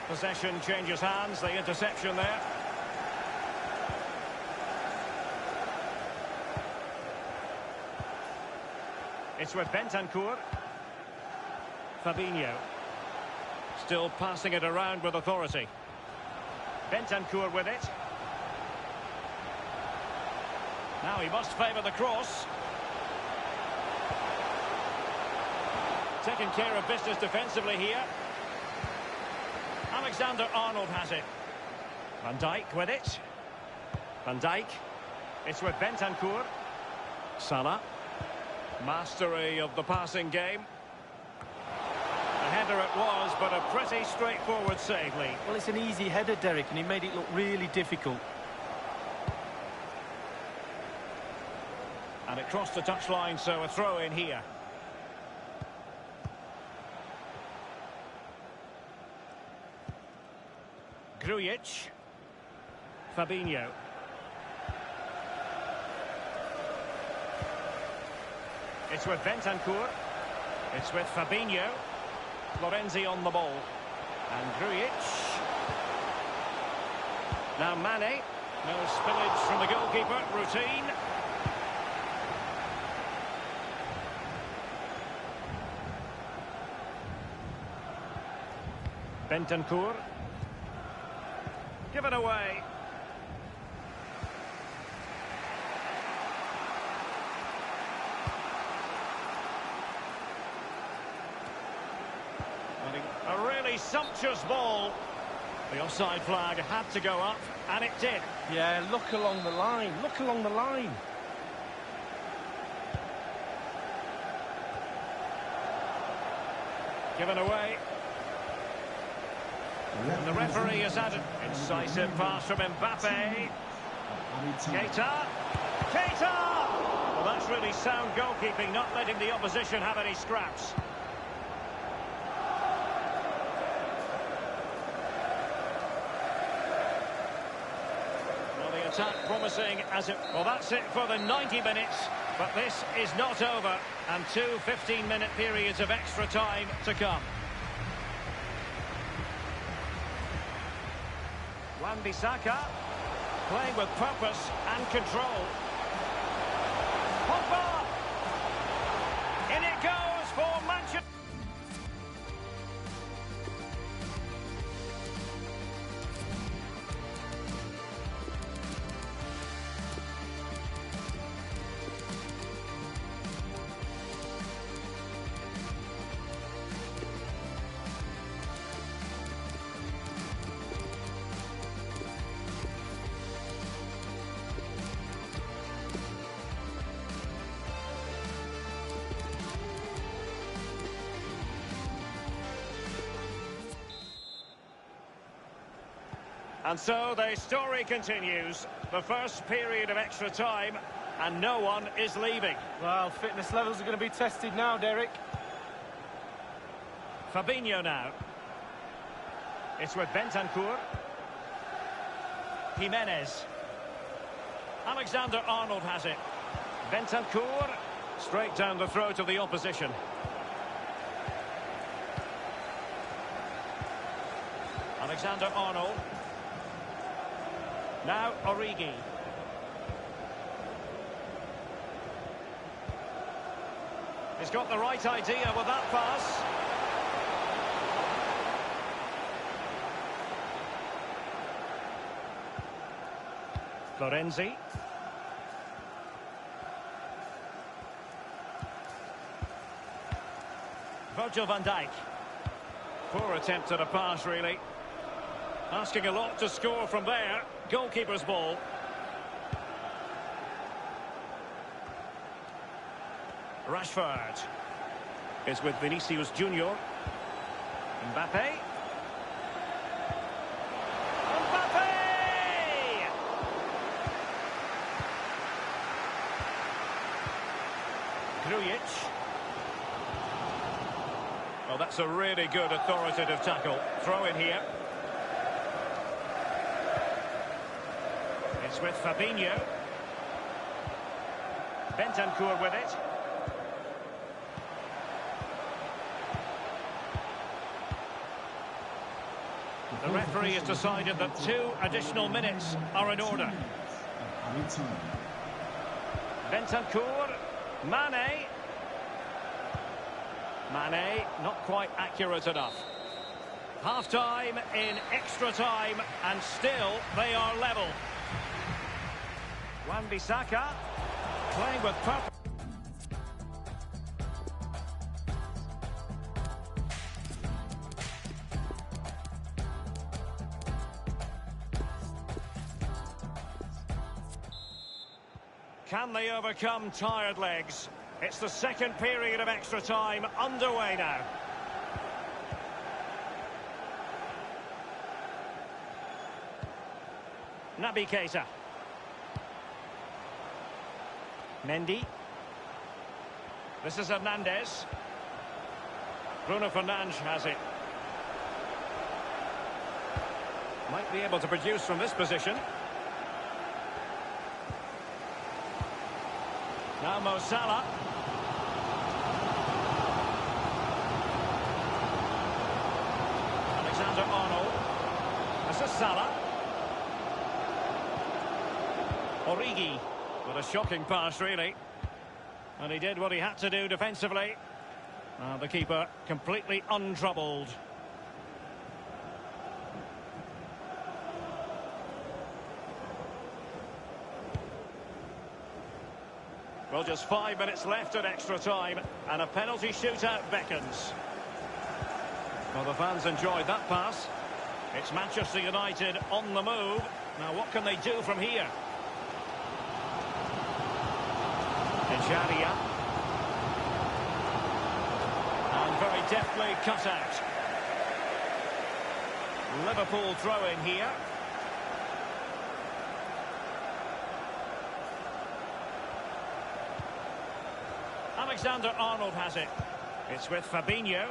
Possession changes hands, the interception there. It's with Bentancur. Fabinho. Still passing it around with authority. Bentancur with it. Now he must favour the cross. Taking care of business defensively here. Alexander-Arnold has it. Van Dijk with it. Van Dijk. It's with Bentancur. Salah. Mastery of the passing game. A header it was, but a pretty straightforward save, Lee. Well, it's an easy header, Derek, and he made it look really difficult. And it crossed the touchline, so a throw in here. Grujic. Fabinho. It's with Bentancur. It's with Fabinho. Florenzi on the ball. And Grujic. Now Mane. No spillage from the goalkeeper. Routine. Bentancur. Give it away. A really sumptuous ball. The offside flag had to go up, and it did. Yeah, look along the line. Look along the line. Given away. And the referee has added incisive pass from Mbappe. Keita. Keita! Well, that's really sound goalkeeping, not letting the opposition have any scraps. Well, the attack promising as it... Well, that's it for the 90 minutes. But this is not over. And 2 15-minute periods of extra time to come. Wan-Bissaka playing with purpose and control. Pogba! In it goes for Manchester. And so the story continues. The first period of extra time, and no one is leaving. Well, fitness levels are going to be tested now, Derek. Fabinho now. It's with Bentancur. Jimenez. Alexander-Arnold has it. Bentancur. Straight down the throat of the opposition. Alexander-Arnold. Now Origi. He's got the right idea with that pass. Florenzi. Virgil van Dijk. Poor attempt at a pass, really. Asking a lot to score from there. Goalkeeper's ball. Rashford is with Vinicius Junior. Mbappe. Mbappe! Grujic. Oh, that's a really good authoritative tackle. Throw in here. It's with Fabinho. Bentancur with it. The referee has decided that 2 additional minutes are in order. Bentancur. Mane. Mane, not quite accurate enough. Half-time in extra time, and still they are level. Wan-Bissaka playing with purpose. Can they overcome tired legs? It's the second period of extra time underway now. Naby Keita. Mendy. This is Hernandez. Bruno Fernandes has it. Might be able to produce from this position. Now Mo Salah. Alexander-Arnold. This is Salah. Origi. What a shocking pass, really. And he did what he had to do defensively. The keeper completely untroubled. Well, just 5 minutes left at extra time, and a penalty shootout beckons. Well, the fans enjoyed that pass. It's Manchester United on the move. Now, what can they do from here? Ejaria. And very deftly cut out. Liverpool throw in here. Alexander-Arnold has it. It's with Fabinho.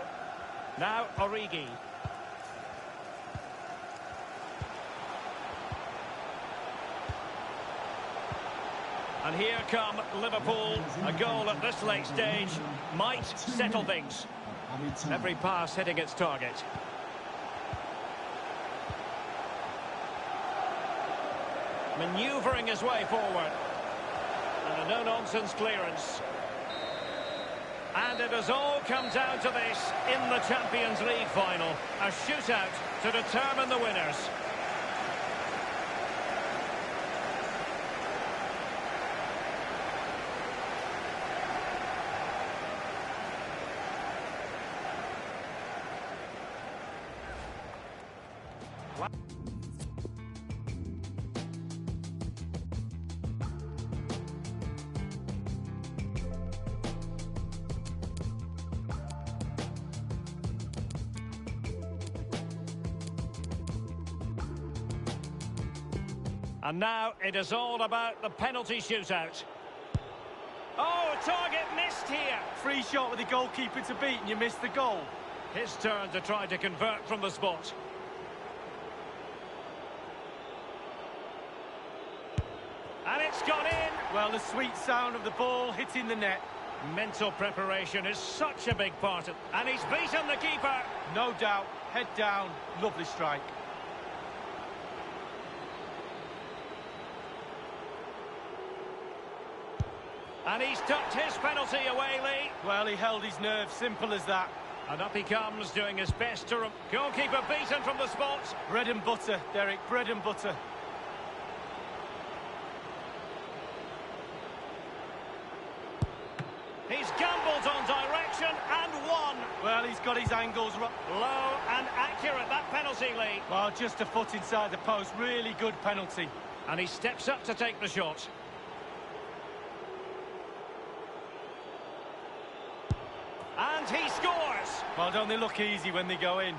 Now Origi. And here come Liverpool. A goal at this late stage might settle things. Every pass hitting its target. Manoeuvring his way forward. And a no-nonsense clearance. And it has all come down to this in the Champions League final. A shootout to determine the winners. And now it is all about the penalty shootout. Oh, target missed here. Free shot with the goalkeeper to beat and you missed the goal. His turn to try to convert from the spot. And it's gone in. Well, the sweet sound of the ball hitting the net. Mental preparation is such a big part of it. And he's beaten the keeper. No doubt. Head down. Lovely strike. And he's tucked his penalty away, Lee. Well, he held his nerve, simple as that. And up he comes, doing his best to... Goalkeeper beaten from the spot. Bread and butter, Derek, bread and butter. He's gambled on direction and won. Well, he's got his angles right. Low and accurate, that penalty, Lee. Well, just a foot inside the post, really good penalty. And he steps up to take the shot. And he scores! Well, don't they look easy when they go in?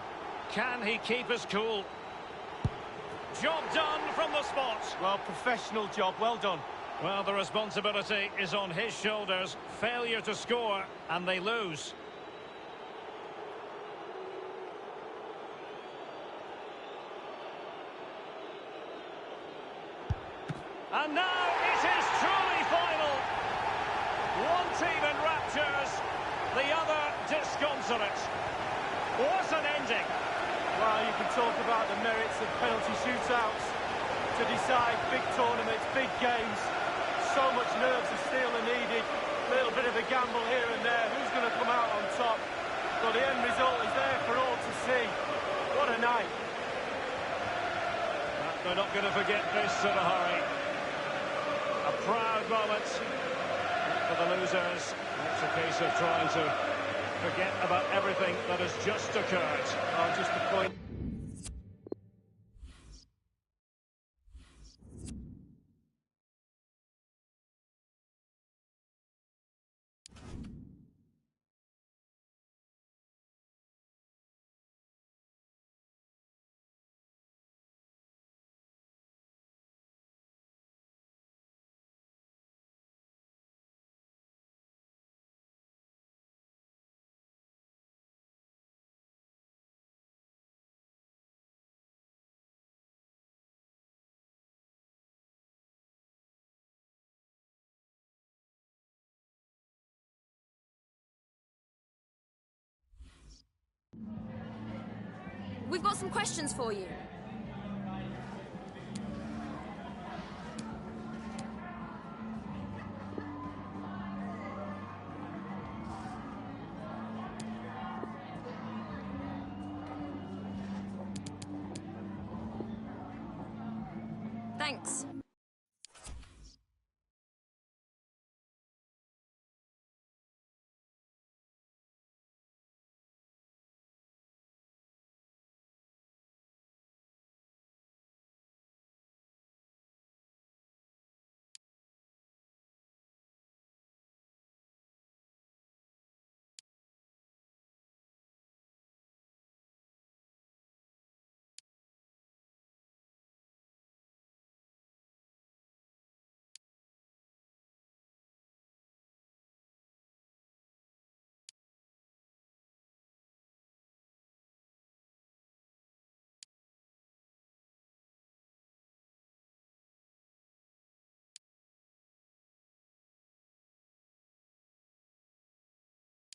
Can he keep us cool? Job done from the spot. Well, professional job, well done. Well, the responsibility is on his shoulders. Failure to score, and they lose. And now it is truly final. One team in raptures, the other disconsolate. What an ending. Well, you can talk about the merits of penalty shootouts to decide big tournaments, big games. So much nerves of steel are needed. A little bit of a gamble here and there. Who's going to come out on top? Well, the end result is there for all to see. What a night. They're not going to forget this in a hurry. A proud moment for the losers. It's a case of trying to forget about everything that has just occurred. Oh, just a point. We've got some questions for you. Thanks.